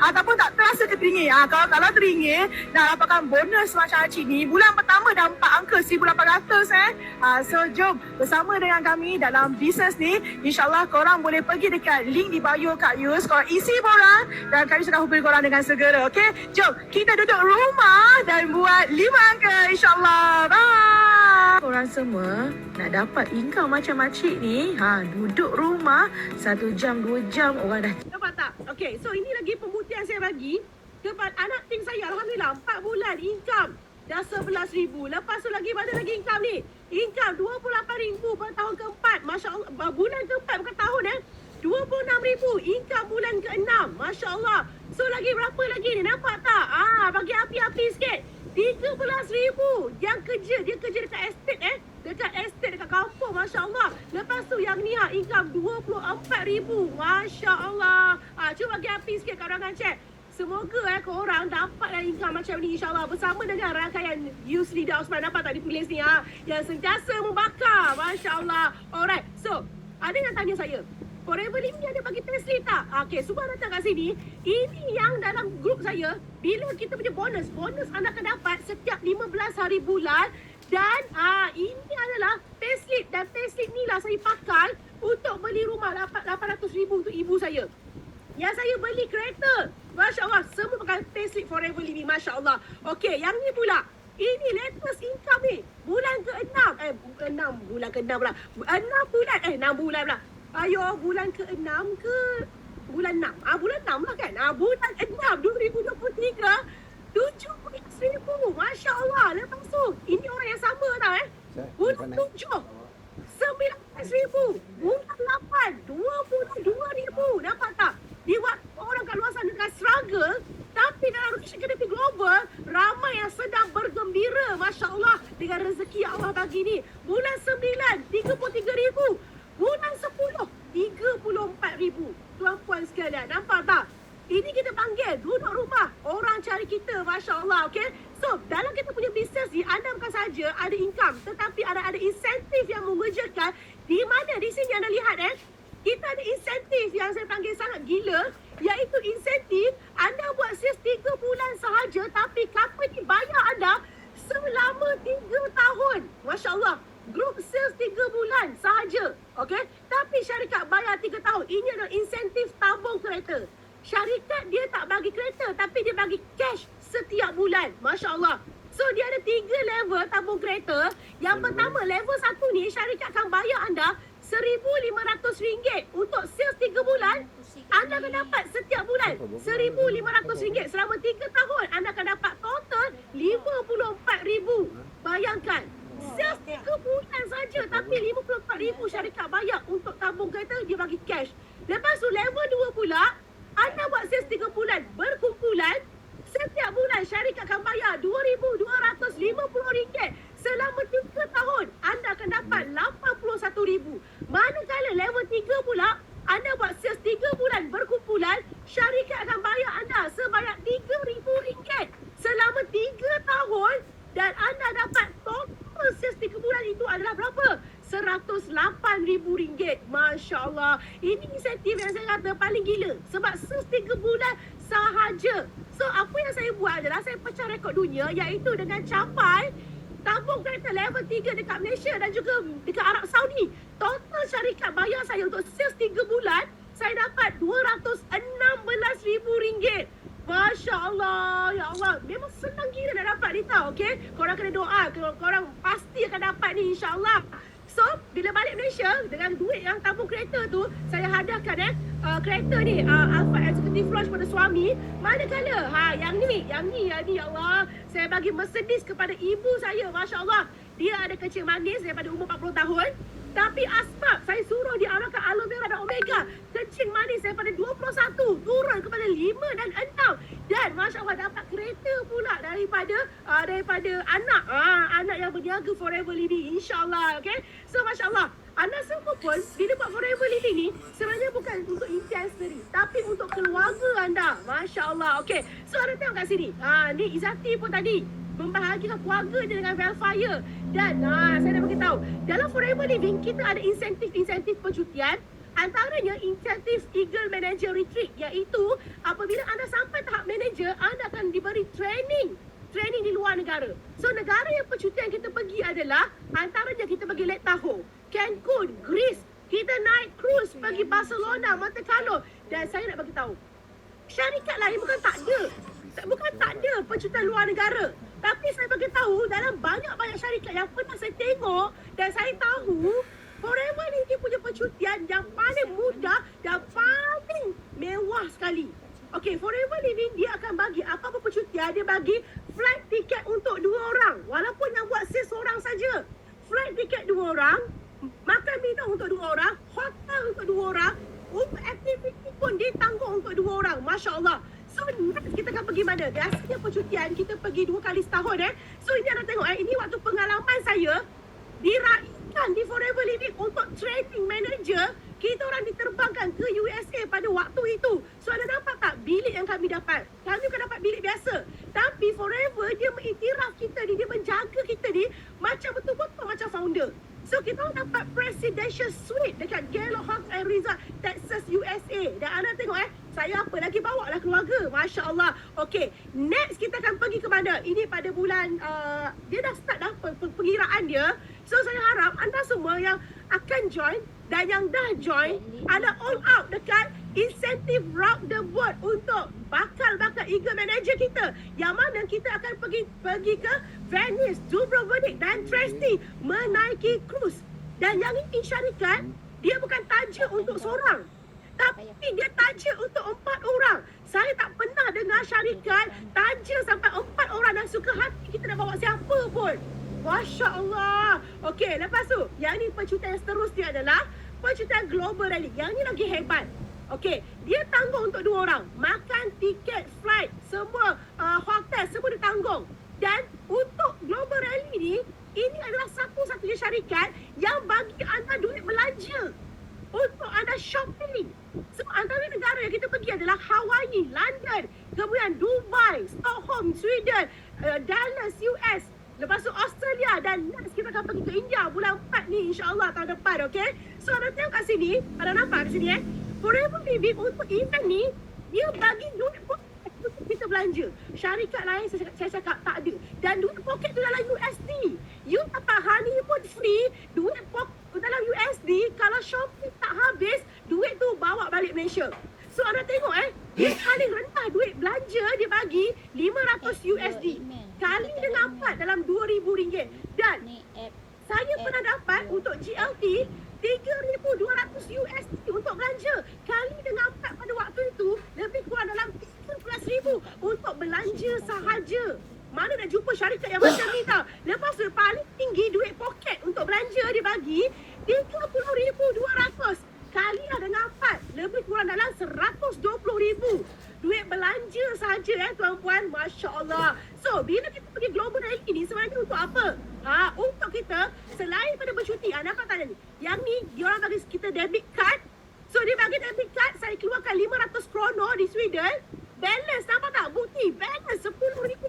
Ataupun tak terasa ke teringin? Kalau teringin nak dapatkan bonus macam Acik ni, bulan pertama dapat angka 1,800 So jom bersama dengan kami dalam bisnes ni. InsyaAllah korang boleh pergi dekat link di bio Kak Yus. Korang isi borang dan Kak Yus akan hubungi korang dengan segera. Okay, jom kita duduk rumah dan buat 5 angka insyaAllah. Bye. Korang semua nak dapat income macam Acik ni, duduk rumah 1 jam 2 jam orang dah. Nampak tak? Okay, so ini lagi pembuktian saya bagi kepada anak tim saya. Alhamdulillah 4 bulan income dah 11,000. Lepas tu lagi mana lagi income ni? Income 28,000 pada tahun keempat. Masya Allah, bulan keempat bukan tahun 26,000 income bulan ke-6. Masya Allah. So lagi berapa lagi ni? Nampak tak? Bagi api-api sikit. 13,000 yang kerja. Dia kerja dekat estate dekat estate, dekat kampung. Masya Allah. Lepas tu yang ni income 24,000. Masya Allah. Cuba bagi api sikit kat orang chat. Semoga korang dapatlah income macam ni insyaAllah. Bersama dengan rangkaian Youth Leader Osman. Nampak tak di playlist ni yang sentiasa membakar. Masya Allah. Alright. So, ada yang tanya saya, Forever Living ada bagi payslip tak? Okay, Subhan datang kat sini. Ini yang dalam grup saya. Bila kita punya bonus anda akan dapat setiap 15 hari bulan. Dan ini adalah payslip. Dan payslip ni lah saya pakai untuk beli rumah 800,000 untuk ibu saya. Yang saya beli kereta. Masya Allah, semua pakai payslip Forever Living. Masya Allah. Okay, yang ni pula. Ini latest income ni. Bulan ke-6. 6 bulan ke-6 pula. 6 bulan pula. Ayo, bulan ke-6 ke bulan 6? Bulan 6 lah kan? Bulan 6 2023 17,000. Masya Allah. Lepas tu, ini orang yang sama tau Bulan 7 19,000. Bulan 8 22,000. Nampak tak? Di waktu orang kat luar sana dengan struggle, tapi dalam recession ekonomi global, ramai yang sedang bergembira. Masya Allah. Dengan rezeki yang Allah bagi ni. Bulan 9 33,000. Bulan 10, 34,000. Tuan-puan sekalian, nampak tak? Ini kita panggil duduk rumah. Orang cari kita, Masya Allah, okay? So, dalam kita punya bisnes ni, anda bukan saja ada income, tetapi ada insentif yang mengerjakan. Di mana di sini anda lihat, kita ada insentif yang saya panggil sangat gila, iaitu insentif anda buat sales 3 bulan sahaja, tapi company bayar anda selama 3 tahun. Masya Allah. Grup sales 3 bulan sahaja. Okay? Tapi syarikat bayar 3 tahun. Ini adalah insentif tabung kereta. Syarikat dia tak bagi kereta, tapi dia bagi cash setiap bulan. Masya Allah. So, dia ada 3 level tabung kereta. Yang pertama, level 1 ni, syarikat akan bayar anda RM1,500 untuk sales 3 bulan. Anda akan dapat setiap bulan RM1,500 selama 3 tahun. Anda akan dapat total RM54,000. Bayangkan. Sales 3 bulan saja, tapi RM54,000 syarikat bayar untuk tabung kereta, dia bagi cash. Lepas tu level 2 pula, anda buat sales 3 bulan berkumpulan, setiap bulan syarikat akan bayar RM2,250. Selama 3 tahun, anda akan dapat RM81,000. Manakala level 3 pula, anda buat sales 3 bulan berkumpulan, syarikat akan bayar anda sebanyak RM3,000. Selama 3 tahun, dan anda dapat total sales 3 bulan itu adalah berapa? RM108,000. Masya Allah. Ini insentif yang saya kata paling gila. Sebab sales 3 bulan sahaja. So, apa yang saya buat adalah saya pecah rekod dunia, iaitu dengan capai tabung kereta level 3 dekat Malaysia dan juga dekat Arab Saudi. Total syarikat bayar saya untuk sales 3 bulan, saya dapat RM216,000. Masya Allah. Ya Allah. Memang senang gila nak dapat ni tau. Okay? Korang kena doa. Korang pasti akan dapat ni insyaAllah. So, bila balik Malaysia, dengan duit yang tabung kereta tu, saya hadiahkan kereta ni, Alphard Executive Lounge pada suami. Manakala, yang ni ya Allah. Saya bagi Mercedes kepada ibu saya. Masya Allah. dia ada kencing manis daripada umur 40 tahun. Tapi asbab saya suruh dia amalkan aloe vera dan omega. Kencing manis daripada 21 turun kepada 5 dan 6. Dan Masya Allah dapat kereta pula daripada anak. Anak yang berniaga Forever Living, insyaAllah. Okay? So Masya Allah, anda semua pun bila buat Forever Living ni sebenarnya bukan untuk impian sendiri, tapi untuk keluarga anda. Masya Allah. Okay, so anda tengok kat sini. Ni Izzati pun tadi membahagikan keluarga dia dengan Velfire. Dan saya nak beritahu, dalam Forever Living kita ada insentif-insentif percutian. Antaranya insentif Eagle Manager Retreat, iaitu apabila anda sampai tahap manager, anda akan diberi training di luar negara. So negara yang percutian kita pergi adalah antaranya kita pergi Lake Tahoe, Cancun, Greece, kita naik cruise pergi Barcelona, Monte Carlo. Dan saya nak bagi tahu, syarikat lain bukan tak ada percutian luar negara. Tapi saya bagi tahu dalam banyak-banyak syarikat yang pernah saya tengok dan saya tahu, Forever Living punya percutian yang paling mudah dan paling mewah sekali. Okey, Forever Living dia akan bagi apa-apa percutian, dia bagi flight tiket untuk 2 orang. Walaupun yang buat seorang saja. Flight tiket 2 orang, makan minum untuk 2 orang, hotel untuk 2 orang, untuk aktiviti pun ditanggung untuk 2 orang. Masya Allah. So next kita akan pergi mana? Biasanya percutian kita pergi 2 kali setahun So ini anda tengok ini waktu pengalaman saya diraihkan di Forever Living untuk training manager. Kita orang diterbangkan ke USA pada waktu itu. So anda nampak tak bilik yang kami dapat? Kami bukan dapat bilik biasa. Tapi Forever dia mengiktiraf kita ni, dia menjaga kita ni macam betul-betul macam founder. So kita orang dapat presidential suite dekat Gaylord Hawks and Resort, Texas, USA. Dan anda tengok saya apa lagi bawa lah keluarga. Masya Allah. Okay, next kita akan pergi ke mana? Ini pada bulan, dia dah start dah pengiraan dia. So saya harap anda semua yang akan join dan yang dah join ada all out dekat insentif round the world untuk bakal Eagle Manager kita, yang mana kita akan pergi ke Venice, Dubrovnik dan Trieste menaiki cruise. Dan yang ini syarikat dia bukan taja untuk seorang, tapi dia taja untuk 4 orang. Saya tak pernah dengar syarikat taja sampai 4 orang dan suka hati kita nak bawa siapa pun. Masya Allah. Okey, lepas tu, yang ni percutian yang seterusnya adalah percutian Global Rally. Yang ni lagi hebat. Okey, dia tanggung untuk 2 orang. Makan, tiket, flight, semua hotel, semua ditanggung. Dan untuk Global Rally ni, ini adalah satu-satunya syarikat yang bagi anda duit belanja untuk anda shopping. So antara negara yang kita pergi adalah Hawaii, London, kemudian Dubai, Stockholm, Sweden, Dallas, US. Lepas tu Australia dan next kita akan pergi ke India bulan 4 ni, insyaAllah tahun depan. Okay, so anda tengok kat sini, anda nampak kat sini Forever Living untuk event ni dia bagi duit poket untuk kita belanja. Syarikat lain saya cakap tak ada. Dan duit poket tu dalam USD. You dapat honeymoon free, duit poket dalam USD. Kalau shopping tak habis, duit tu bawa balik Malaysia. So anda tengok dia paling rendah duit belanja dia bagi 500 USD. Kali dengan 4 dalam RM2,000. Dan saya pernah dapat untuk GLT 3,200 USD untuk belanja. Kali dengan 4 pada waktu itu lebih kurang dalam 13,000 untuk belanja sahaja. Mana nak jumpa syarikat yang macam ni tau. Lepas tu paling tinggi duit poket untuk belanja dia bagi 30,200. Kali dengan 4 lebih kurang dalam 120,000 duit belanja saja tuan-puan. Masya Allah. So bila kita pergi Global Rally ni sebenarnya untuk apa? Untuk kita selain pada bercuti. Nampak tak ni? Yang ni diorang bagi kita debit card. So dia bagi debit card, saya keluarkan 500 krono di Sweden. Balance, nampak tak? Bukti balance 10,000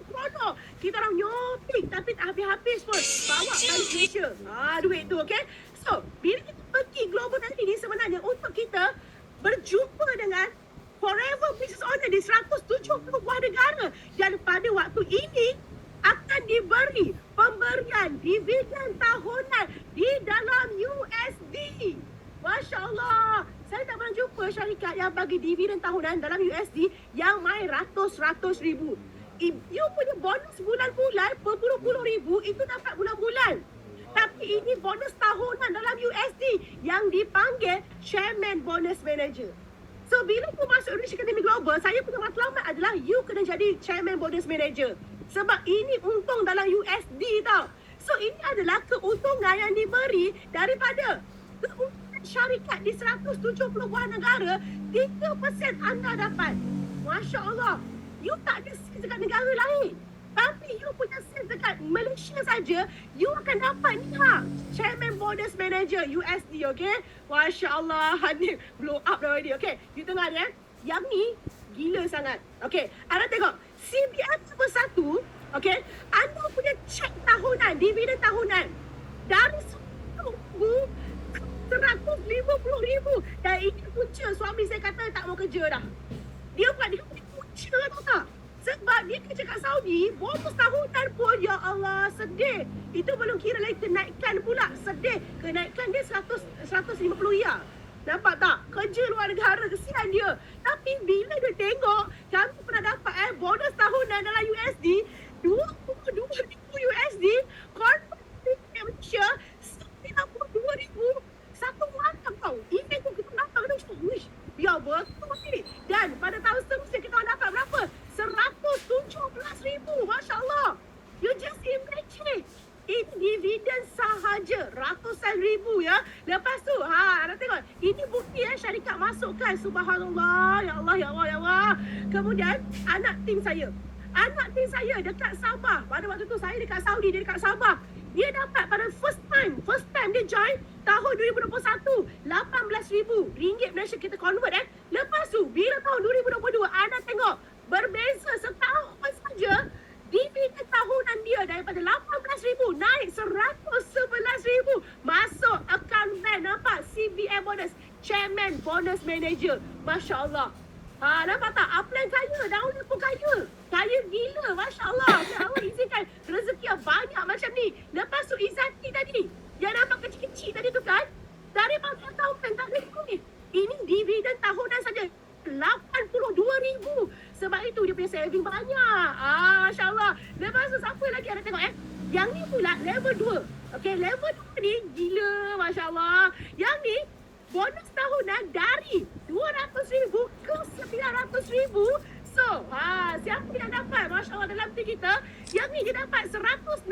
krono. Kita orang nyoping tapi tak habis-habis pun. Bawa balik Malaysia. Duit tu, okay? So bila kita pergi Global Rally ni sebenarnya untuk kita berjumpa dengan Forever Business Owner di 170 buah negara. Dan pada waktu ini akan diberi pemberian dividen tahunan di dalam USD. Masya Allah. Saya tak pernah jumpa syarikat yang bagi dividen tahunan dalam USD yang main ratus-ratus ribu. You punya bonus bulan-bulan berpuluh-puluh ribu itu dapat bulan-bulan. Tapi ini bonus tahunan dalam USD yang dipanggil Chairman Bonus Manager. So bila you masuk English Academy Global, saya punya matlamat adalah you kena jadi Chairman Bonus Manager. Sebab ini untung dalam USD tau. So ini adalah keuntungan yang diberi daripada keuntungan syarikat di 170 buah negara. 3% anda dapat. Masya Allah. You tak ada sales dekat negara lain. Tapi you punya sales dekat Malaysia saja, you akan dapat ni Chairman Bonus Manager USD, okay? Masya Allah, ni blow up dah already, okay? You tengok ni Yang ni gila sangat. Okay, anda tengok CBM nombor 1, okay? Anda punya cek tahunan, dividen tahunan dari 150,000 dan ini punca suami saya kata tak mau kerja dah. Dia punya punca lah, tahu tak? Sebab dia kerja kat Saudi, bonus tahunan pun, ya Allah, sedih. Itu belum kira lagi kenaikan pula, sedih. Kenaikan dia 150 ya. Nampak tak? Kerja luar negara, kesian dia. Tapi bila dia tengok, kami pernah dapat bonus tahunan dalam USD, 22,000 USD, convert di Malaysia, 92,000, satu malam tau. Event tu kita dapat, kita macam, wish, biar betul ni. Dan pada tahun seterusnya kita dapat berapa? 117,000. Masya Allah. You just imagine. Ini dividen sahaja. Ratusan ribu ya. Lepas tu, anda tengok. Ini bukti syarikat masukkan. Subhanallah. Ya Allah, ya Allah, ya Allah. Kemudian, anak tim saya. Anak tim saya dekat Sabah. Pada waktu tu saya dekat Saudi, dia dekat Sabah. Dia dapat pada first time dia join tahun 2021, 18,000 ringgit Malaysia kita convert Lepas tu, bila tahun 2022, anda tengok berbeza setahun saja, dividen tahunan dia daripada 18,000 naik 111,000 masuk akaun bank. Nampak CBM bonus, Chairman Bonus Manager. Masya Allah. Nampak tak? Upline kaya, dahulu pun kaya. Kaya gila, Masya Allah. Ya Allah izinkan rezeki yang banyak macam ni. Lepas tu Izzati tadi, yang nampak kecil-kecil tadi tu kan, daripada tahun kan tak ada ni. Ini dividen tahunan saja. 82,000. Sebab itu dia punya saving banyak. Masya Allah. Lepas tu siapa lagi ada tengok Yang ni pula level 2. Okay, level 2 ni gila, Masya Allah. Yang ni bonus tahunan dari 200,000 ke 900,000. So, siapa yang dapat? Masya Allah, dalam tim kita, yang ni dia dapat 162,000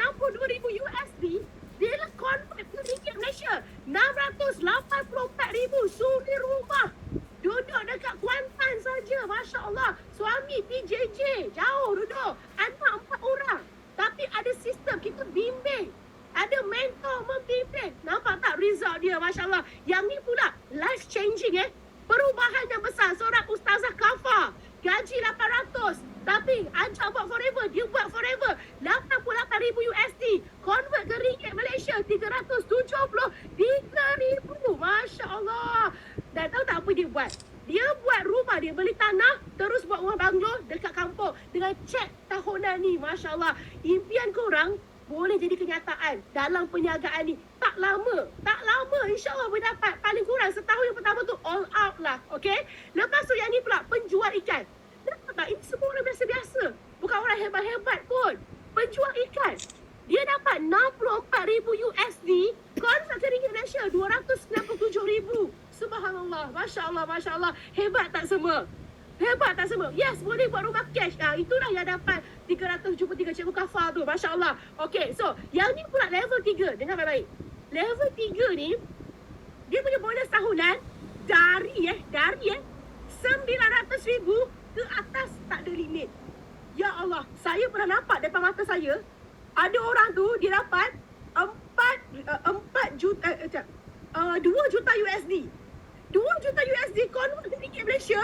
USD. Bila convert ke ringgit Malaysia, 684,000 suri rumah. Duduk dekat Kuantan saja, Masya Allah. Suami PJJ, jauh duduk. Anak 4 orang. Tapi ada sistem, kita bimbing. Ada mentor membimbing. Nampak tak result dia, Masya Allah. Yang ni pula, life changing perubahan yang besar. Seorang Ustazah Kafa, gaji 800. Tapi Ajar buat forever, dia buat forever. 88,000 USD. Convert ke ringgit Malaysia, 373,000. Masya Allah. Dan tahu tak apa dia buat? Dia buat rumah, dia beli tanah, terus buat rumah banglo dekat kampung dengan cek tahunan ni. Masya Allah. Impian korang boleh jadi kenyataan dalam perniagaan ni. Tak lama insyaAllah boleh dapat. Paling kurang setahun yang pertama tu all out lah, okay? Lepas tu yang ni pula, penjual ikan. Nampak tak? Ini semua orang biasa-biasa. Bukan orang hebat-hebat pun. Penjual ikan. Dia dapat 64,000 USD. Convert ke ringgit Malaysia, 297,000. Subhanallah. Masya Allah, Masya Allah. Hebat tak semua? Hebat tak semua? Yes, boleh buat rumah cash. Itulah yang dapat 373 Cikgu Kafa tu. Masya Allah. Okay, so yang ni pula level 3. Dengar baik-baik. Level 3 ni, dia punya bonus tahunan dari 900,000 ke atas, tak ada limit. Ya Allah, saya pernah nampak depan mata saya, ada orang tu dia dapat 2 juta USD. 2 juta USD convert ke ringgit Malaysia.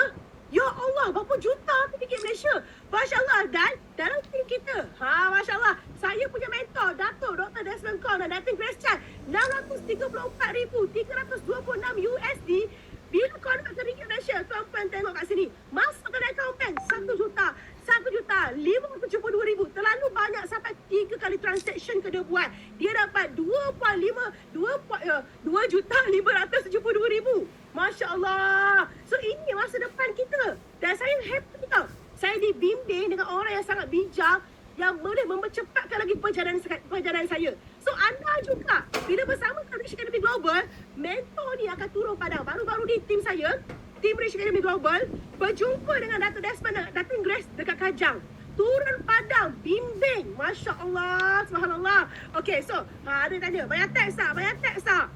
Ya Allah, berapa juta ke ringgit Malaysia. Masya Allah. Dan dalam tim kita, Masya Allah, saya punya mentor, Dato' Dr. Desmond Kong dan Datin Grace Chan, 634,326 USD. Bila convert ke ringgit Malaysia, tuan-tuan tengok kat sini. Masuk ke account bank, 1,572,000. Terlalu banyak sampai 3 kali transaction kena buat. Dia dapat 2,572,000. Masya Allah. So ini masa depan kita. Dan saya happy tau. Saya dibimbing dengan orang yang sangat bijak, yang boleh mempercepatkan lagi perjalanan saya. So anda juga, bila bersama Rich Academy Global, mentor ni akan turun padang. Baru-baru ni tim saya, tim Rich Academy Global, berjumpa dengan Dato' Desmond dan Datin Grace dekat Kajang. turun padang, bimbing. Masya Allah, subhanallah. Okay, so ada tanya, bayar teks tak? Bayar teks tak?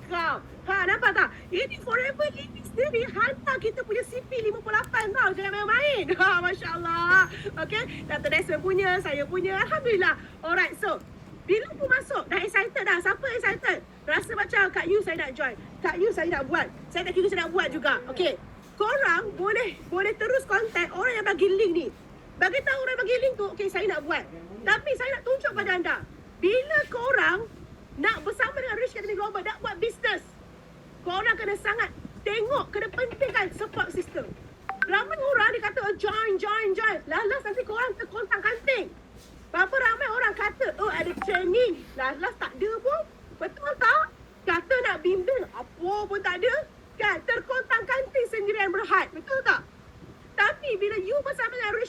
Kau. Nampak tak? Ini Forever Living sendiri hantar kita punya CP 58 tau. Jangan main-main. Masya Allah. Okay, Dr. Desmond punya, saya punya. Alhamdulillah. Alright, so bila pun masuk, dah excited dah. Siapa excited? Rasa macam Kak Yu saya nak join. Kak Yu saya nak buat. Saya tak kira saya nak buat juga. Okay, korang boleh terus contact orang yang bagi link ni. Bagi tahu orang bagi link tu, okay saya nak buat. Tapi saya nak tunjuk pada anda, bila korang nak bersama dengan Rich Academy Global, nak buat bisnes, korang kena sangat tengok, kena pentingkan support system. Ramai orang dia kata, oh, join. Last nanti korang terkontang kanting. Berapa ramai orang kata, oh ada training. Last tak ada pun. Betul tak? Kata nak bimbing, apa pun tak ada. Kan? Terkontang kanting sendirian berhad. Betul tak? Tapi bila you bersama dengan Rich